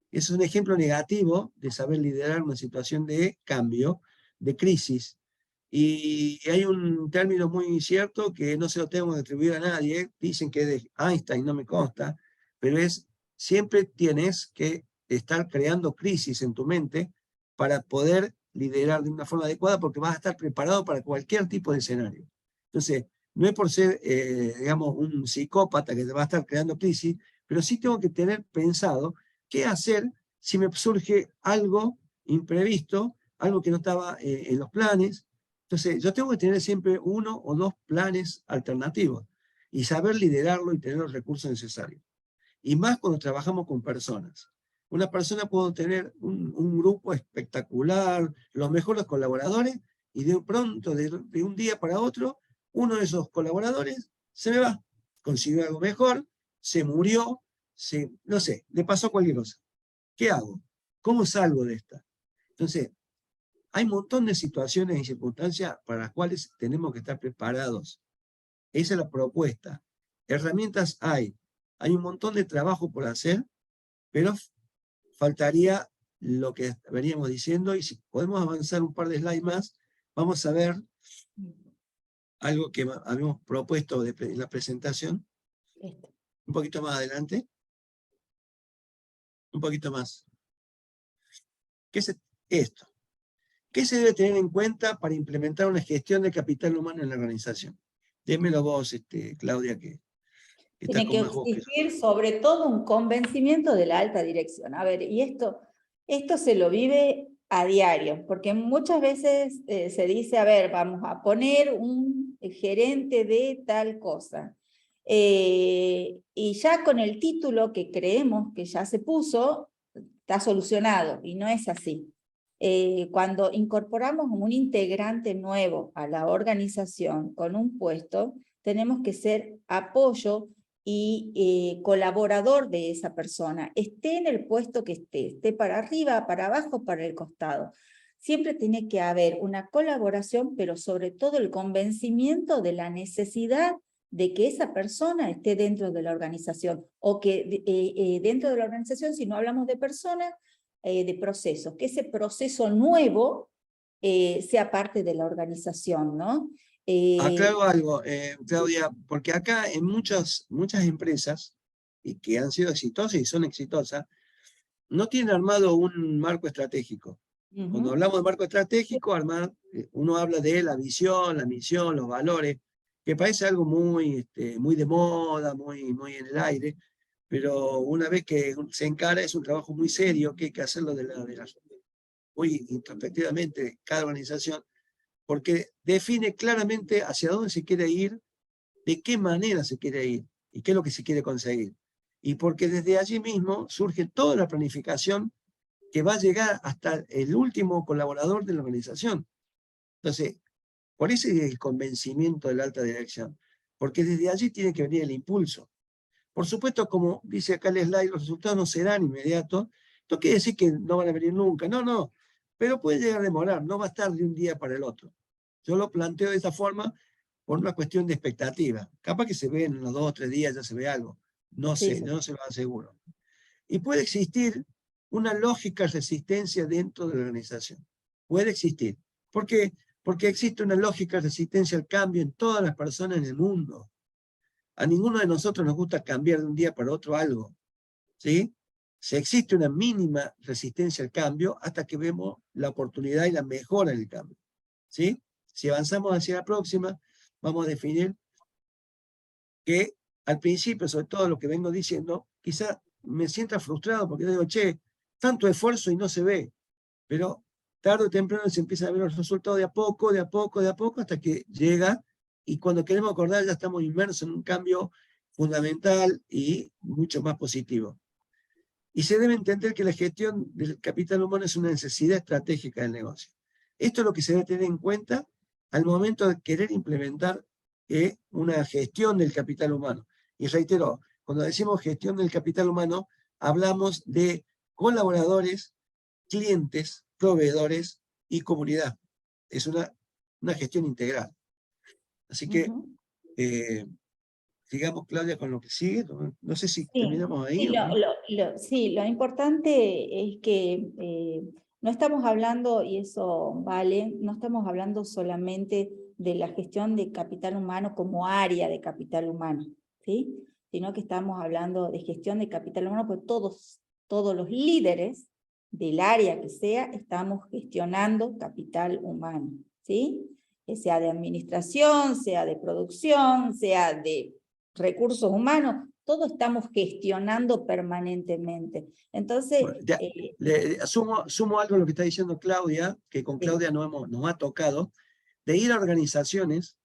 Speaker 4: Es un ejemplo negativo de saber liderar una situación de cambio, de crisis. Y hay un término muy cierto que no se lo tengo que atribuir a nadie, dicen que es de Einstein, no me consta, pero es, siempre tienes que estar creando crisis en tu mente para poder liderar de una forma adecuada, porque vas a estar preparado para cualquier tipo de escenario. Entonces, no es por ser, digamos, un psicópata que te va a estar creando crisis, pero sí tengo que tener pensado qué hacer si me surge algo imprevisto, algo que no estaba en los planes. Entonces, yo tengo que tener siempre 1 o 2 planes alternativos y saber liderarlo y tener los recursos necesarios. Y más cuando trabajamos con personas. Una persona puede tener un grupo espectacular, los mejores colaboradores, y de pronto, de un día para otro, uno de esos colaboradores se me va, consiguió algo mejor, se murió, no sé, le pasó cualquier cosa. ¿Qué hago? ¿Cómo salgo de esta? Entonces, hay un montón de situaciones y circunstancias para las cuales tenemos que estar preparados. Esa es la propuesta. Herramientas hay un montón de trabajo por hacer, pero faltaría lo que veníamos diciendo, y si podemos avanzar un par de slides más, vamos a ver algo que habíamos propuesto en la presentación.
Speaker 3: Esto.
Speaker 4: Un poquito más adelante. Un poquito más. ¿Qué es esto? ¿Qué se debe tener en cuenta para implementar una gestión de capital humano en la organización? Démelo vos, Claudia, que estás
Speaker 3: Tiene
Speaker 4: con
Speaker 3: que
Speaker 4: más voz que yo.
Speaker 3: exigir sobre todo un convencimiento de la alta dirección. A ver, y esto se lo vive a diario, porque muchas veces se dice, a ver, vamos a poner un gerente de tal cosa. Y ya con el título que creemos que ya se puso, está solucionado, y no es así. Cuando incorporamos un integrante nuevo a la organización con un puesto, tenemos que ser apoyo y colaborador de esa persona, esté en el puesto que esté para arriba, para abajo, para el costado. Siempre tiene que haber una colaboración, pero sobre todo el convencimiento de la necesidad de que esa persona esté dentro de la organización, o que dentro de la organización, si no hablamos de personas, de procesos, que ese proceso nuevo sea parte de la organización, ¿no?
Speaker 4: Aclaro algo, Claudia, porque acá en muchas empresas, y que han sido exitosas y son exitosas, no tienen armado un marco estratégico. Cuando hablamos de marco estratégico, uno habla de la visión, la misión, los valores, que parece algo muy de moda, muy en el aire, pero una vez que se encara es un trabajo muy serio, que hay que hacerlo muy introspectivamente cada organización, porque define claramente hacia dónde se quiere ir, de qué manera se quiere ir y qué es lo que se quiere conseguir. Y porque desde allí mismo surge toda la planificación que va a llegar hasta el último colaborador de la organización. Entonces, por eso es el convencimiento de la alta dirección, porque desde allí tiene que venir el impulso. Por supuesto, como dice acá el slide, los resultados no serán inmediatos. Esto quiere decir que no van a venir nunca. No, pero puede llegar a demorar, no va a estar de un día para el otro. Yo lo planteo de esta forma por una cuestión de expectativa. Capaz que se ve en unos 2 o 3 días, ya se ve algo. No sé, no se lo aseguro. Y puede existir una lógica resistencia dentro de la organización. Puede existir. ¿Por qué? Porque existe una lógica resistencia al cambio en todas las personas en el mundo. A ninguno de nosotros nos gusta cambiar de un día para otro algo. ¿Sí? Si existe una mínima resistencia al cambio hasta que vemos la oportunidad y la mejora en el cambio. ¿Sí? Si avanzamos hacia la próxima, vamos a definir que al principio, sobre todo lo que vengo diciendo, quizá me sienta frustrado porque digo, che, tanto esfuerzo y no se ve. Pero tarde o temprano se empiezan a ver los resultados de a poco, hasta que llega, y cuando queremos acordar ya estamos inmersos en un cambio fundamental y mucho más positivo. Y se debe entender que la gestión del capital humano es una necesidad estratégica del negocio. Esto es lo que se debe tener en cuenta al momento de querer implementar una gestión del capital humano. Y reitero, cuando decimos gestión del capital humano, hablamos de colaboradores, clientes, proveedores y comunidad. Es una gestión integral. Así que, sigamos, Claudia, con lo que sigue. No sé si terminamos ahí.
Speaker 3: Sí, lo importante es que no estamos hablando, y eso vale, no estamos hablando solamente de la gestión de capital humano como área de capital humano, ¿sí? Sino que estamos hablando de gestión de capital humano, porque todos los líderes del área que sea, estamos gestionando capital humano, ¿sí? Que sea de administración, sea de producción, sea de recursos humanos, todo estamos gestionando permanentemente. Entonces...
Speaker 4: Bueno, sumo algo a lo que está diciendo Claudia, que con Claudia nos ha tocado, de ir a organizaciones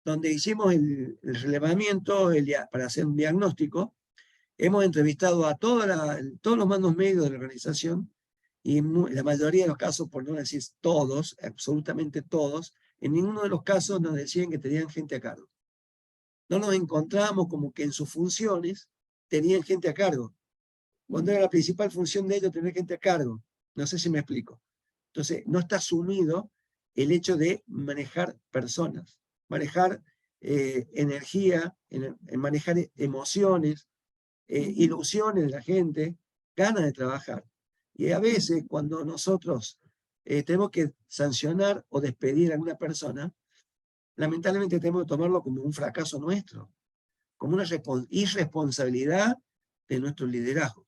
Speaker 4: donde hicimos el relevamiento para hacer un diagnóstico. Hemos entrevistado a todos los mandos medios de la organización, y la mayoría de los casos, por no decir todos, absolutamente todos, en ninguno de los casos nos decían que tenían gente a cargo. No nos encontramos como que en sus funciones tenían gente a cargo, cuando era la principal función de ellos tener gente a cargo. No sé si me explico. Entonces, no está asumido el hecho de manejar personas, manejar energía, en manejar emociones, ilusiones de la gente, ganas de trabajar. Y a veces cuando nosotros tenemos que sancionar o despedir a alguna persona, lamentablemente tenemos que tomarlo como un fracaso nuestro, como una irresponsabilidad de nuestro liderazgo.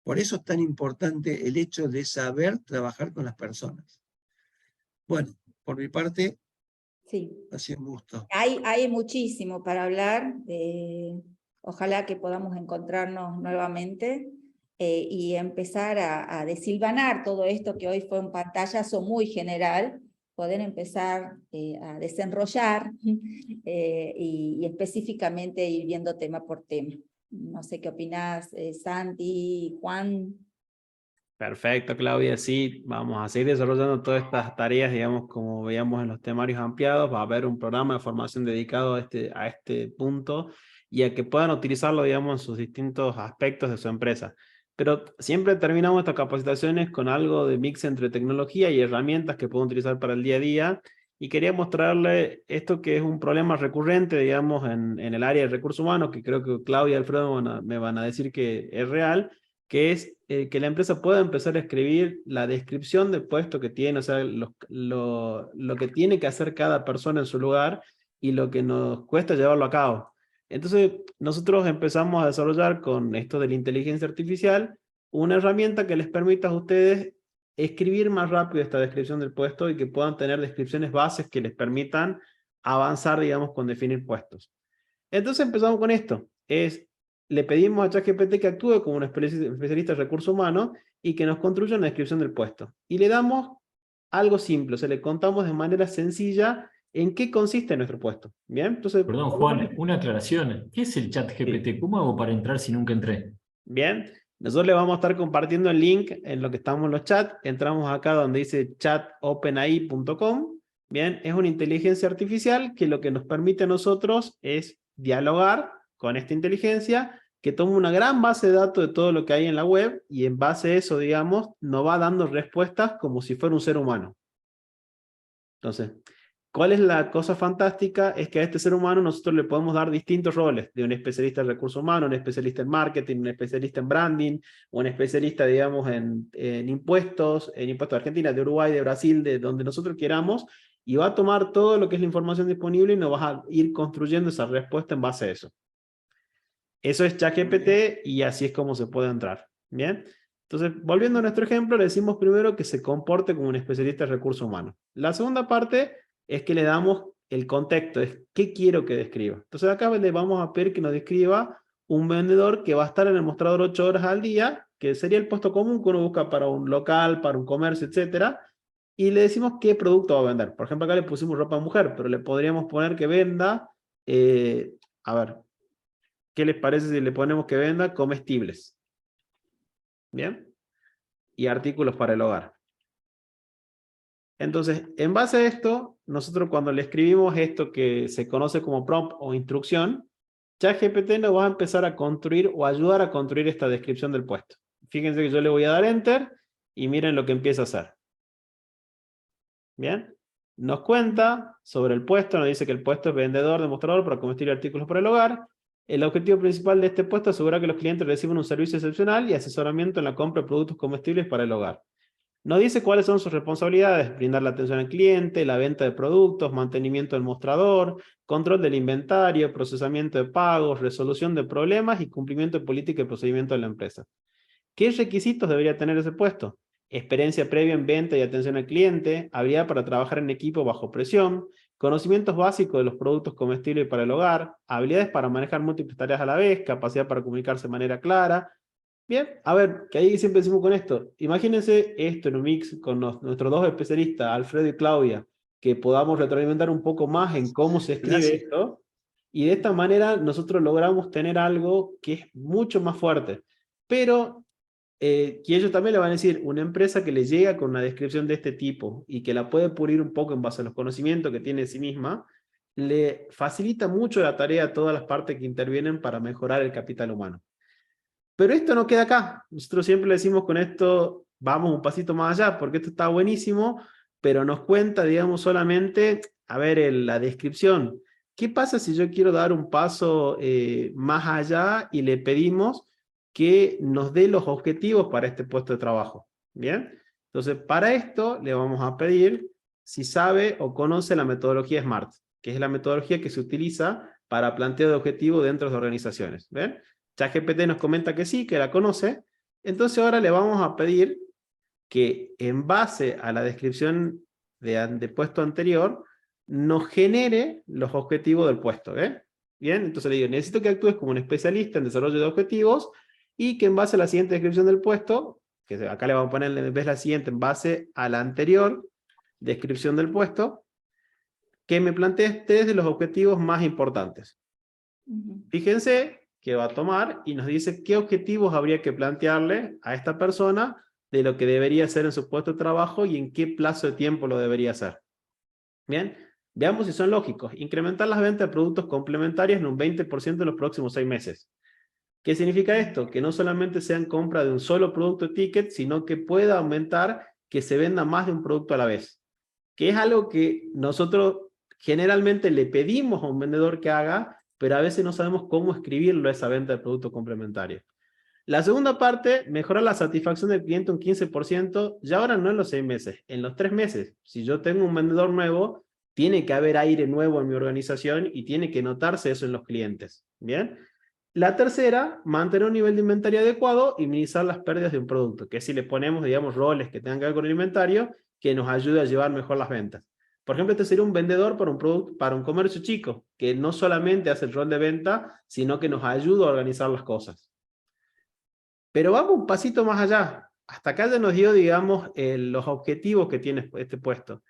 Speaker 4: Por eso es tan importante el hecho de saber trabajar con las personas. Bueno, por mi parte,
Speaker 3: Sí.
Speaker 4: ha sido un gusto.
Speaker 3: Hay muchísimo para hablar, ojalá que podamos encontrarnos nuevamente y empezar a desilvanar todo esto que hoy fue un pantallazo muy general, poder empezar a desenrollar y específicamente ir viendo tema por tema. No sé qué opinás, Santi, Juan.
Speaker 2: Perfecto, Claudia. Sí, vamos a seguir desarrollando todas estas tareas, digamos, como veíamos en los temarios ampliados. Va a haber un programa de formación dedicado a este punto y a que puedan utilizarlo, digamos, en sus distintos aspectos de su empresa. Pero siempre terminamos estas capacitaciones con algo de mix entre tecnología y herramientas que pueden utilizar para el día a día. Y quería mostrarle esto que es un problema recurrente, digamos, en el área de recursos humanos, que creo que Claudia y Alfredo me van a decir que es real, que es que la empresa pueda empezar a escribir la descripción del puesto que tiene, o sea, lo que tiene que hacer cada persona en su lugar y lo que nos cuesta llevarlo a cabo. Entonces, nosotros empezamos a desarrollar con esto de la inteligencia artificial una herramienta que les permita a ustedes escribir más rápido esta descripción del puesto y que puedan tener descripciones bases que les permitan avanzar, digamos, con definir puestos. Entonces empezamos con esto. Le pedimos a ChatGPT que actúe como un especialista en recursos humanos y que nos construya una descripción del puesto. Y le damos algo simple, o sea, le contamos de manera sencilla en qué consiste nuestro puesto. ¿Bien? Entonces,
Speaker 5: Perdón, Juan, una aclaración. ¿Qué es el ChatGPT?
Speaker 2: Sí.
Speaker 5: ¿Cómo hago para entrar si nunca entré?
Speaker 2: Bien, nosotros le vamos a estar compartiendo el link en lo que estamos en los chats. Entramos acá donde dice chatopenai.com. Bien, es una inteligencia artificial que lo que nos permite a nosotros es dialogar con esta inteligencia que toma una gran base de datos de todo lo que hay en la web y en base a eso, digamos, nos va dando respuestas como si fuera un ser humano. Entonces, ¿cuál es la cosa fantástica? Es que a este ser humano nosotros le podemos dar distintos roles, de un especialista en recursos humanos, un especialista en marketing, un especialista en branding, un especialista, digamos, en impuestos de Argentina, de Uruguay, de Brasil, de donde nosotros queramos, y va a tomar todo lo que es la información disponible y nos va a ir construyendo esa respuesta en base a eso. Eso es ChatGPT y así es como se puede entrar. ¿Bien? Entonces, volviendo a nuestro ejemplo, le decimos primero que se comporte como un especialista en recursos humanos. La segunda parte es que le damos el contexto, es qué quiero que describa. Entonces acá le vamos a pedir que nos describa un vendedor que va a estar en el mostrador 8 horas al día, que sería el puesto común que uno busca para un local, para un comercio, etc. Y le decimos qué producto va a vender. Por ejemplo, acá le pusimos ropa mujer, pero le podríamos poner que venda, a ver, ¿qué les parece si le ponemos que venda comestibles? ¿Bien? Y artículos para el hogar. Entonces, en base a esto, nosotros cuando le escribimos esto que se conoce como prompt o instrucción, ChatGPT nos va a empezar a construir o ayudar a construir esta descripción del puesto. Fíjense que yo le voy a dar Enter y miren lo que empieza a hacer. ¿Bien? Nos cuenta sobre el puesto, nos dice que el puesto es vendedor, demostrador para comestibles y artículos para el hogar. El objetivo principal de este puesto es asegurar que los clientes reciban un servicio excepcional y asesoramiento en la compra de productos comestibles para el hogar. Nos dice cuáles son sus responsabilidades: brindar la atención al cliente, la venta de productos, mantenimiento del mostrador, control del inventario, procesamiento de pagos, resolución de problemas y cumplimiento de política y procedimiento de la empresa. ¿Qué requisitos debería tener ese puesto? Experiencia previa en venta y atención al cliente, habilidad para trabajar en equipo bajo presión, conocimientos básicos de los productos comestibles para el hogar, habilidades para manejar múltiples tareas a la vez, capacidad para comunicarse de manera clara. Bien, a ver, que ahí siempre decimos con esto. Imagínense esto en un mix con nuestros dos especialistas, Alfredo y Claudia, que podamos retroalimentar un poco más en cómo se escribe esto, y de esta manera nosotros logramos tener algo que es mucho más fuerte. Pero que ellos también le van a decir, una empresa que le llega con una descripción de este tipo y que la puede pulir un poco en base a los conocimientos que tiene de sí misma, le facilita mucho la tarea a todas las partes que intervienen para mejorar el capital humano. Pero esto no queda acá. Nosotros siempre le decimos con esto, vamos un pasito más allá, porque esto está buenísimo, pero nos cuenta, digamos, solamente, a ver, la descripción. ¿Qué pasa si yo quiero dar un paso más allá y le pedimos que nos dé los objetivos para este puesto de trabajo. ¿Bien? Entonces, para esto le vamos a pedir si sabe o conoce la metodología SMART, que es la metodología que se utiliza para planteo de objetivos dentro de organizaciones. ¿Ven? ChatGPT nos comenta que sí, que la conoce. Entonces ahora le vamos a pedir que en base a la descripción de puesto anterior, nos genere los objetivos del puesto. Bien, entonces le digo, necesito que actúes como un especialista en desarrollo de objetivos y que en base a la siguiente descripción del puesto, que acá le vamos a poner en vez de la siguiente, en base a la anterior descripción del puesto, que me plantees 3 de los objetivos más importantes. Fíjense que va a tomar y nos dice qué objetivos habría que plantearle a esta persona de lo que debería hacer en su puesto de trabajo y en qué plazo de tiempo lo debería hacer. Bien, veamos si son lógicos. Incrementar las ventas de productos complementarios en un 20% en los próximos 6 meses. ¿Qué significa esto? Que no solamente sean compra de un solo producto de ticket, sino que pueda aumentar que se venda más de un producto a la vez. Que es algo que nosotros generalmente le pedimos a un vendedor que haga, pero a veces no sabemos cómo escribirlo a esa venta de producto complementario. La segunda parte, mejorar la satisfacción del cliente un 15%, ya ahora no en los 6 meses, en los 3 meses. Si yo tengo un vendedor nuevo, tiene que haber aire nuevo en mi organización y tiene que notarse eso en los clientes. ¿Bien? La tercera, mantener un nivel de inventario adecuado y minimizar las pérdidas de un producto, que si le ponemos, digamos, roles que tengan que ver con el inventario, que nos ayude a llevar mejor las ventas. Por ejemplo, este sería un vendedor para un producto, para un comercio chico, que no solamente hace el rol de venta, sino que nos ayuda a organizar las cosas. Pero vamos un pasito más allá. Hasta acá ya nos dio, digamos, los objetivos que tiene este puesto.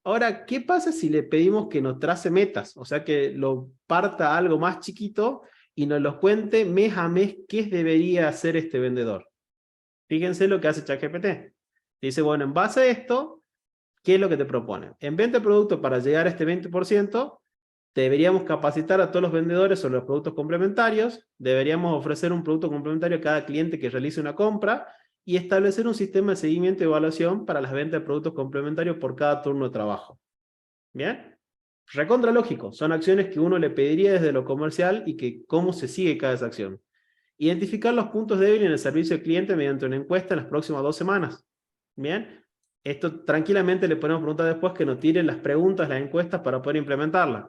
Speaker 2: Ahora, ¿qué pasa si le pedimos que nos trace metas? O sea, que lo parta algo más chiquito y nos lo cuente mes a mes qué debería hacer este vendedor. Fíjense lo que hace ChatGPT. Dice, bueno, en base a esto, ¿qué es lo que te propone? En venta de producto para llegar a este 20%, deberíamos capacitar a todos los vendedores sobre los productos complementarios, deberíamos ofrecer un producto complementario a cada cliente que realice una compra y establecer un sistema de seguimiento y evaluación para las ventas de productos complementarios por cada turno de trabajo. ¿Bien? Recontra lógico, son acciones que uno le pediría desde lo comercial y que cómo se sigue cada esa acción. Identificar los puntos débiles en el servicio al cliente mediante una encuesta en las próximas 2 semanas. ¿Bien? Esto tranquilamente le podemos preguntar después que nos tiren las preguntas, las encuestas para poder implementarla.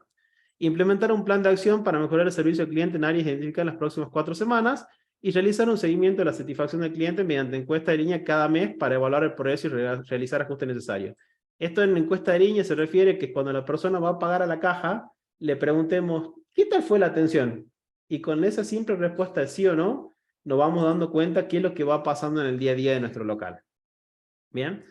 Speaker 2: Implementar un plan de acción para mejorar el servicio al cliente en áreas identificadas en las próximas 4 semanas y realizar un seguimiento de la satisfacción del cliente mediante encuesta de línea cada mes para evaluar el progreso y realizar ajustes necesarios. Esto en la encuesta de línea se refiere que cuando la persona va a pagar a la caja, le preguntemos, ¿qué tal fue la atención? Y con esa simple respuesta de sí o no, nos vamos dando cuenta qué es lo que va pasando en el día a día de nuestro local. ¿Bien?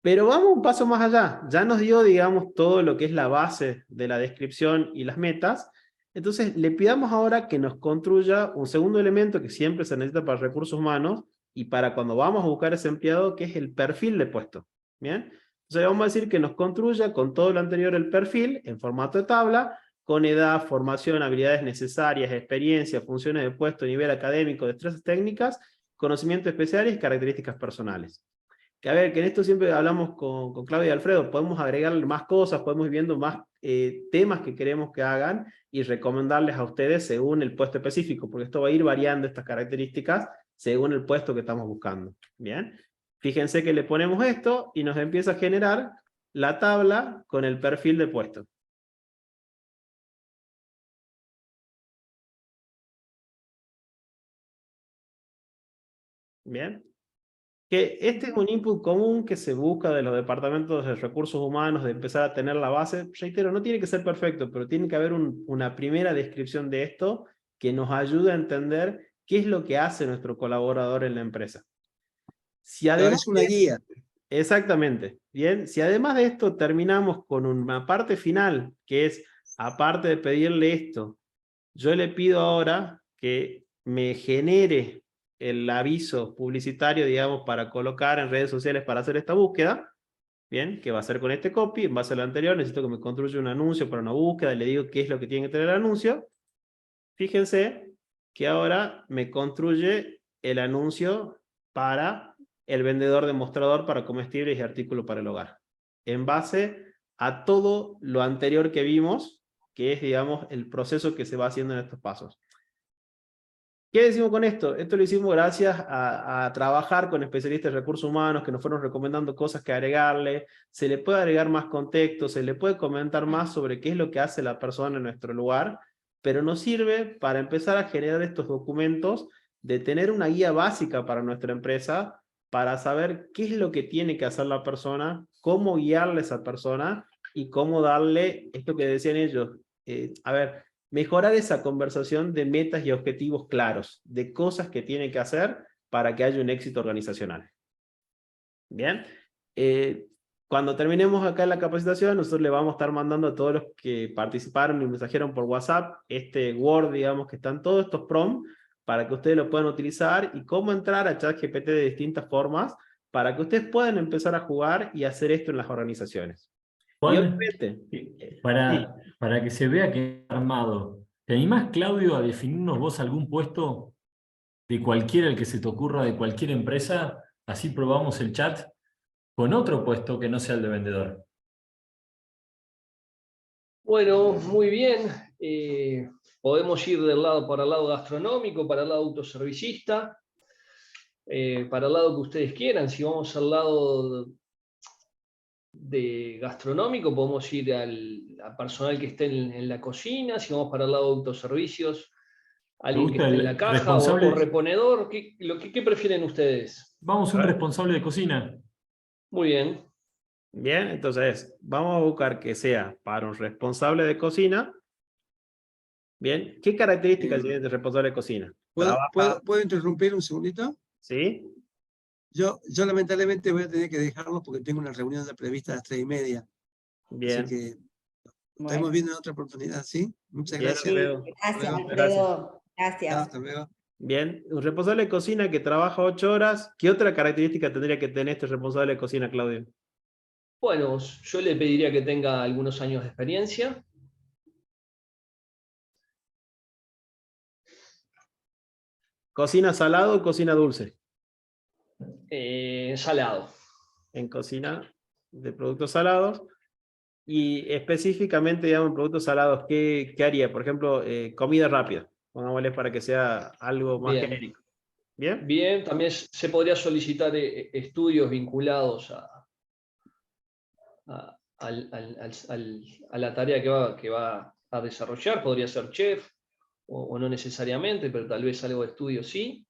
Speaker 2: Pero vamos un paso más allá. Ya nos dio, digamos, todo lo que es la base de la descripción y las metas. Entonces, le pidamos ahora que nos construya un segundo elemento que siempre se necesita para recursos humanos y para cuando vamos a buscar ese empleado, que es el perfil de puesto. ¿Bien? Entonces, vamos a decir que nos construya con todo lo anterior el perfil en formato de tabla, con edad, formación, habilidades necesarias, experiencia, funciones de puesto, nivel académico, destrezas técnicas, conocimientos especiales y características personales. Que a ver, que en esto siempre hablamos con Claudia y Alfredo, podemos agregarle más cosas, podemos ir viendo más temas que queremos que hagan y recomendarles a ustedes según el puesto específico, porque esto va a ir variando estas características según el puesto que estamos buscando. Bien, fíjense que le ponemos esto y nos empieza a generar la tabla con el perfil de puesto. Bien. Que este es un input común que se busca de los departamentos de recursos humanos, de empezar a tener la base. Reitero, no tiene que ser perfecto, pero tiene que haber una primera descripción de esto que nos ayude a entender qué es lo que hace nuestro colaborador en la empresa. Si además
Speaker 4: es una guía.
Speaker 2: Exactamente. Bien, si además de esto terminamos con una parte final, que es, aparte de pedirle esto, yo le pido ahora que me genere el aviso publicitario, digamos, para colocar en redes sociales para hacer esta búsqueda. Bien, que va a ser con este copy, en base a lo anterior, necesito que me construya un anuncio para una búsqueda, le digo qué es lo que tiene que tener el anuncio. Fíjense que ahora me construye el anuncio para el vendedor de mostrador para comestibles y artículos para el hogar. En base a todo lo anterior que vimos, que es, digamos, el proceso que se va haciendo en estos pasos. ¿Qué decimos con esto? Esto lo hicimos gracias a trabajar con especialistas de recursos humanos que nos fueron recomendando cosas que agregarle, se le puede agregar más contexto, se le puede comentar más sobre qué es lo que hace la persona en nuestro lugar, pero nos sirve para empezar a generar estos documentos de tener una guía básica para nuestra empresa, para saber qué es lo que tiene que hacer la persona, cómo guiarle a esa persona y cómo darle esto que decían ellos. Mejorar esa conversación de metas y objetivos claros, de cosas que tiene que hacer para que haya un éxito organizacional. Bien. Cuando terminemos acá la capacitación, nosotros le vamos a estar mandando a todos los que participaron y mensajearon por WhatsApp este Word, digamos, que están todos estos prompts para que ustedes lo puedan utilizar y cómo entrar a ChatGPT de distintas formas para que ustedes puedan empezar a jugar y hacer esto en las organizaciones.
Speaker 5: Juan,
Speaker 2: Y obviamente,
Speaker 5: para que se vea que está armado, ¿te animás, Claudio, a definirnos vos algún puesto de cualquiera, el que se te ocurra, de cualquier empresa? Así probamos el chat con otro puesto que no sea el de vendedor.
Speaker 6: Bueno, muy bien. Podemos ir para el lado gastronómico, para el lado autoservicista, para el lado que ustedes quieran. Si vamos al lado de gastronómico, podemos ir al personal que esté en la cocina. Si vamos para el lado de autoservicios, alguien que esté en la caja o reponedor. ¿Qué prefieren ustedes?
Speaker 5: Vamos, un responsable de cocina.
Speaker 6: Muy bien.
Speaker 2: Bien, entonces vamos a buscar que sea para un responsable de cocina. Bien, ¿qué características tiene el responsable de cocina?
Speaker 4: ¿Puedo interrumpir un segundito?
Speaker 2: ¿Sí?
Speaker 4: Yo lamentablemente voy a tener que dejarlo porque tengo una reunión prevista a las 3:30.
Speaker 2: Bien.
Speaker 4: Así que
Speaker 3: Bueno.
Speaker 4: estamos viendo en otra oportunidad, ¿sí? Muchas
Speaker 2: Bien,
Speaker 4: gracias.
Speaker 2: Alfredo.
Speaker 3: Gracias,
Speaker 2: Bueno,
Speaker 3: Alfredo. Gracias.
Speaker 4: Hasta luego.
Speaker 2: Bien, un responsable de cocina que trabaja 8 horas. ¿Qué otra característica tendría que tener este responsable de cocina, Claudio?
Speaker 6: Bueno, yo le pediría que tenga algunos años de experiencia.
Speaker 2: ¿Cocina salado o cocina dulce?
Speaker 6: Salado.
Speaker 2: En cocina de productos salados. Y específicamente, digamos, en productos salados, ¿qué haría? Por ejemplo, comida rápida. Pongámosle para que sea algo más
Speaker 6: Bien.
Speaker 2: genérico. ¿Bien?
Speaker 6: Bien, también se podría solicitar estudios vinculados a la tarea que va a desarrollar. Podría ser chef o no necesariamente, pero tal vez algo de estudio sí.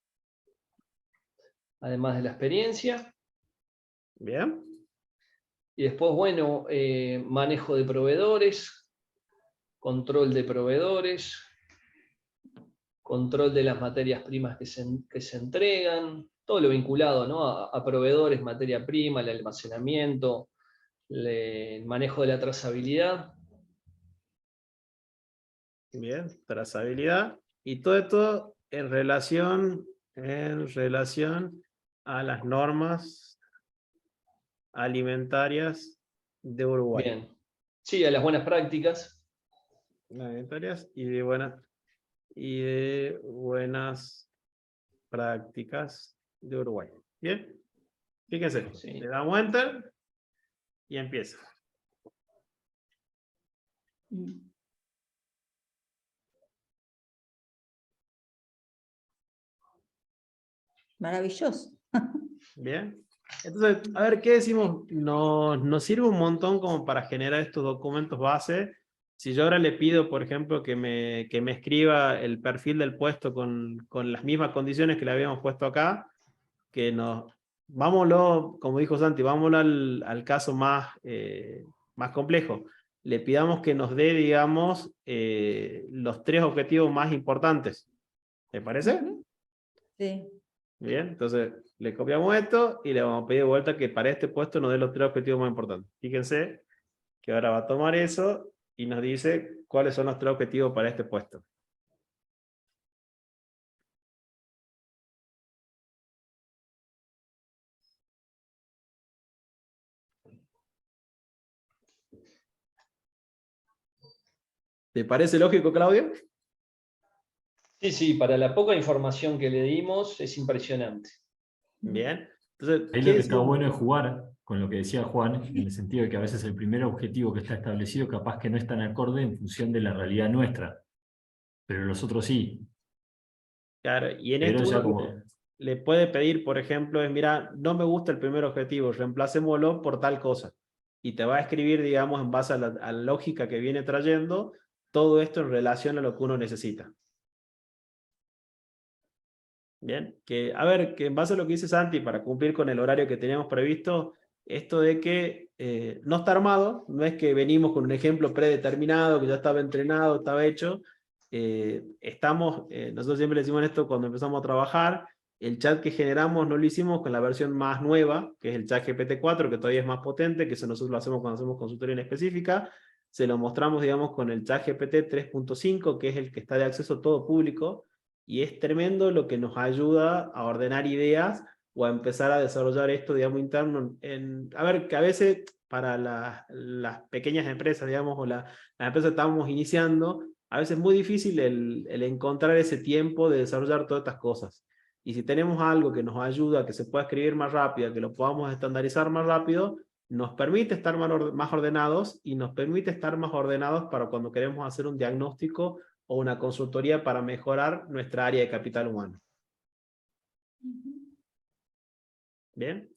Speaker 6: Además de la experiencia.
Speaker 2: Bien.
Speaker 6: Y después, bueno, manejo de proveedores, control de proveedores, control de las materias primas que se entregan, todo lo vinculado, ¿no? a proveedores, materia prima, el almacenamiento, el manejo de la trazabilidad.
Speaker 2: Bien, trazabilidad. Y todo esto en relación a las normas alimentarias de Uruguay.
Speaker 6: Bien. Sí, a las buenas prácticas.
Speaker 2: Alimentarias y de buenas prácticas de Uruguay. Bien. Fíjense,
Speaker 6: Sí.
Speaker 2: le damos enter y empieza.
Speaker 3: Maravilloso.
Speaker 2: Bien. Entonces, a ver, ¿qué decimos? Nos sirve un montón como para generar estos documentos base. Si yo ahora le pido, por ejemplo, que me escriba el perfil del puesto con las mismas condiciones que le habíamos puesto acá, vámonos, como dijo Santi, vámonos al caso más complejo. Le pidamos que nos dé, digamos, los 3 objetivos más importantes. ¿Te parece?
Speaker 3: Sí.
Speaker 2: Bien, entonces le copiamos esto y le vamos a pedir de vuelta que para este puesto nos dé los 3 objetivos más importantes. Fíjense que ahora va a tomar eso y nos dice cuáles son los 3 objetivos para este puesto. ¿Te parece lógico, Claudio?
Speaker 6: Sí, para la poca información que le dimos es impresionante.
Speaker 2: Bien. Entonces,
Speaker 5: Ahí lo que está bueno es jugar con lo que decía Juan, en el sentido de que a veces el primer objetivo que está establecido capaz que no es tan acorde en función de la realidad nuestra, pero los otros sí.
Speaker 2: Claro, y en
Speaker 5: Pero
Speaker 2: esto
Speaker 5: ya
Speaker 2: uno
Speaker 5: como...
Speaker 2: le puede pedir, por ejemplo, es, mira, no me gusta el primer objetivo, reemplacémoslo por tal cosa. Y te va a escribir, digamos, en base a la lógica que viene trayendo, todo esto en relación a lo que uno necesita. Bien, que a ver, que en base a lo que dice Santi, para cumplir con el horario que teníamos previsto, esto de que no está armado, no es que venimos con un ejemplo predeterminado, que ya estaba entrenado, estaba hecho. Nosotros siempre le decimos esto cuando empezamos a trabajar, el chat que generamos no lo hicimos con la versión más nueva, que es el chat GPT-4, que todavía es más potente, que eso nosotros lo hacemos cuando hacemos consultoría en específica. Se lo mostramos, digamos, con el chat GPT 3.5, que es el que está de acceso todo público, y es tremendo lo que nos ayuda a ordenar ideas o a empezar a desarrollar esto, digamos, interno. A ver, que a veces para las pequeñas empresas, digamos, o las empresas que estamos iniciando, a veces es muy difícil el encontrar ese tiempo de desarrollar todas estas cosas. Y si tenemos algo que nos ayuda a que se pueda escribir más rápido, que lo podamos estandarizar más rápido, nos permite estar más ordenados y nos permite estar más ordenados para cuando queremos hacer un diagnóstico o una consultoría para mejorar nuestra área de capital humano. ¿Bien?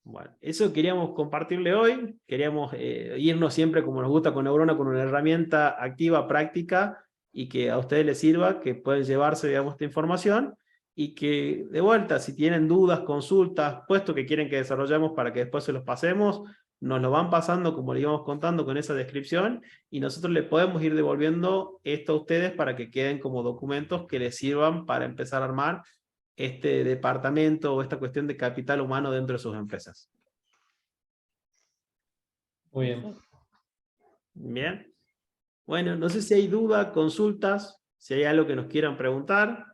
Speaker 2: Bueno, eso queríamos compartirle hoy. Queríamos irnos siempre, como nos gusta con Neurona, con una herramienta activa, práctica, y que a ustedes les sirva, que pueden llevarse, digamos, esta información, y que, de vuelta, si tienen dudas, consultas, puestos que quieren que desarrollemos para que después se los pasemos, nos lo van pasando, como le íbamos contando, con esa descripción, y nosotros le podemos ir devolviendo esto a ustedes para que queden como documentos que les sirvan para empezar a armar este departamento o esta cuestión de capital humano dentro de sus empresas.
Speaker 6: Muy bien.
Speaker 2: Bien. Bueno, no sé si hay dudas, consultas, si hay algo que nos quieran preguntar.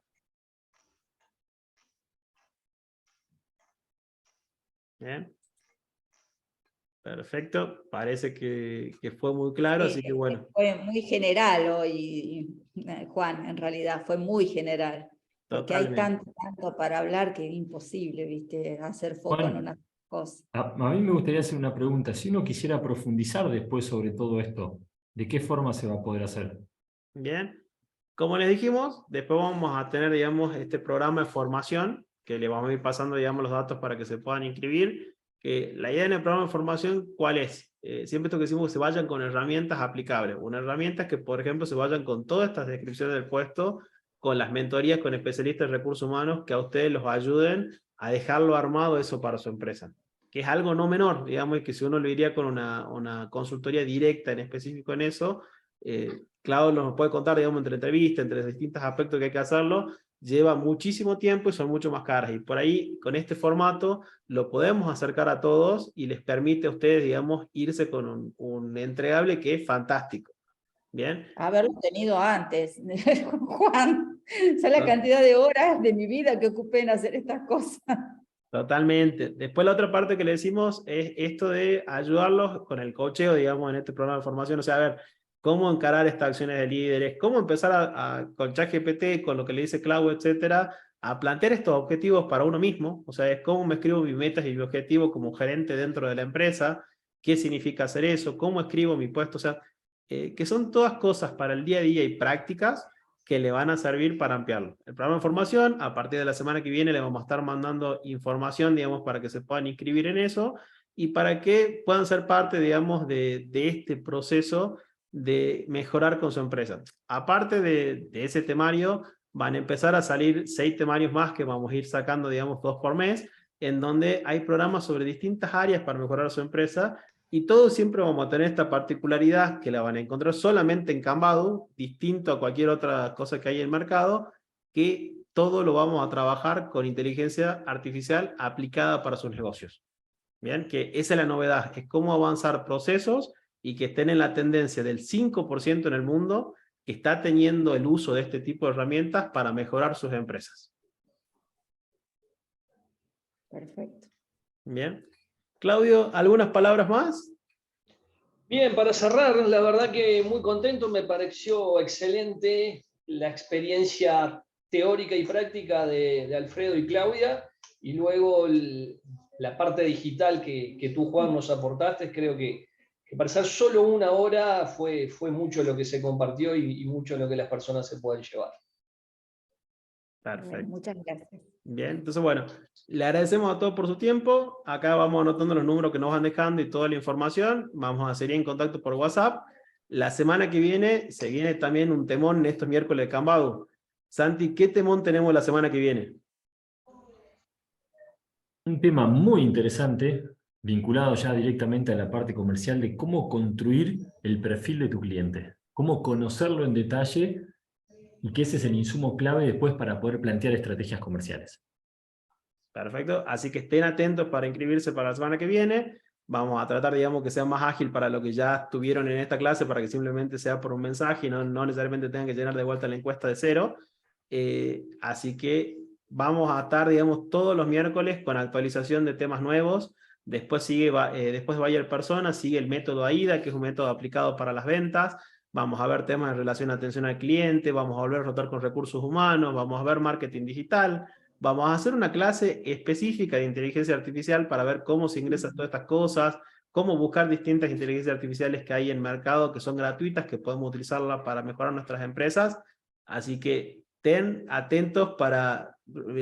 Speaker 2: Bien. Perfecto. Parece que fue muy claro, así que bueno.
Speaker 3: Fue muy general hoy, Juan, en realidad, fue muy general. Porque hay
Speaker 2: Totalmente.
Speaker 3: tanto para hablar que es imposible, ¿viste? Hacer foco en
Speaker 5: Juan,
Speaker 3: una cosa.
Speaker 5: a mí me gustaría hacer una pregunta. Si uno quisiera profundizar después sobre todo esto, ¿de qué forma se va a poder hacer?
Speaker 2: Bien. Como les dijimos, después vamos a tener, digamos, este programa de formación, que le vamos a ir pasando, digamos, los datos para que se puedan inscribir. Que la idea en el programa de formación, ¿cuál es? Siempre esto que decimos que se vayan con herramientas aplicables. Una herramienta que, por ejemplo, se vayan con todas estas descripciones del puesto, con las mentorías con especialistas de recursos humanos que a ustedes los ayuden a dejarlo armado eso para su empresa. Que es algo no menor, digamos, y que si uno lo iría con una consultoría directa en específico en eso, Claudio nos puede contar, digamos, entre entrevistas, entre distintos aspectos que hay que hacerlo, lleva muchísimo tiempo y son mucho más caras. Y por ahí, con este formato, lo podemos acercar a todos y les permite a ustedes, digamos, irse con un entregable que es fantástico. ¿Bien?
Speaker 3: Haberlo tenido antes, Juan. Esa es la cantidad de horas de mi vida que ocupé en hacer estas cosas.
Speaker 2: Totalmente. Después la otra parte que le decimos es esto de ayudarlos con el coacheo, digamos, en este programa de formación. O sea, a ver, cómo encarar estas acciones de líderes, cómo empezar con ChatGPT, con lo que le dice Clau, etcétera, a plantear estos objetivos para uno mismo. O sea, es cómo me escribo mis metas y mi objetivo como gerente dentro de la empresa, qué significa hacer eso, cómo escribo mi puesto. O sea, que son todas cosas para el día a día y prácticas que le van a servir para ampliarlo. El programa de formación, a partir de la semana que viene, le vamos a estar mandando información, digamos, para que se puedan inscribir en eso y para que puedan ser parte, digamos, de este proceso de mejorar con su empresa. Aparte de ese temario, van a empezar a salir 6 temarios más que vamos a ir sacando, digamos, 2 por mes, en donde hay programas sobre distintas áreas para mejorar su empresa. Y todos siempre vamos a tener esta particularidad que la van a encontrar solamente en Canvado, distinto a cualquier otra cosa que hay en el mercado, que todo lo vamos a trabajar con inteligencia artificial aplicada para sus negocios. Bien, que esa es la novedad, es cómo avanzar procesos y que estén en la tendencia del 5% en el mundo que está teniendo el uso de este tipo de herramientas para mejorar sus empresas.
Speaker 3: Perfecto.
Speaker 2: Bien. Claudio, ¿algunas palabras más?
Speaker 6: Bien, para cerrar, la verdad que muy contento, me pareció excelente la experiencia teórica y práctica de Alfredo y Claudia, y luego la parte digital que tú, Juan, nos aportaste. Creo que para ser solo una hora fue mucho lo que se compartió y mucho lo que las personas se pueden llevar.
Speaker 2: Perfecto.
Speaker 3: Muchas gracias.
Speaker 2: Bien, entonces bueno, le agradecemos a todos por su tiempo. Acá vamos anotando los números que nos van dejando y toda la información. Vamos a seguir en contacto por WhatsApp. La semana que viene se viene también un temón en estos miércoles de Kanbadu. Santi, ¿qué temón tenemos la semana que viene?
Speaker 5: Un tema muy interesante, vinculado ya directamente a la parte comercial de cómo construir el perfil de tu cliente, cómo conocerlo en detalle y que ese es el insumo clave después para poder plantear estrategias comerciales.
Speaker 2: Perfecto, así que estén atentos para inscribirse para la semana que viene. Vamos a tratar, digamos, que sea más ágil para lo que ya tuvieron en esta clase, para que simplemente sea por un mensaje y no necesariamente tengan que llenar de vuelta la encuesta de cero. Así que vamos a estar, digamos, todos los miércoles con actualización de temas nuevos. Después después Buyer Persona, sigue el método AIDA, que es un método aplicado para las ventas. Vamos a ver temas en relación a atención al cliente, vamos a volver a rotar con recursos humanos, vamos a ver marketing digital. Vamos a hacer una clase específica de inteligencia artificial para ver cómo se ingresan todas estas cosas, cómo buscar distintas inteligencias artificiales que hay en el mercado que son gratuitas, que podemos utilizarlas para mejorar nuestras empresas. Así que estén atentos para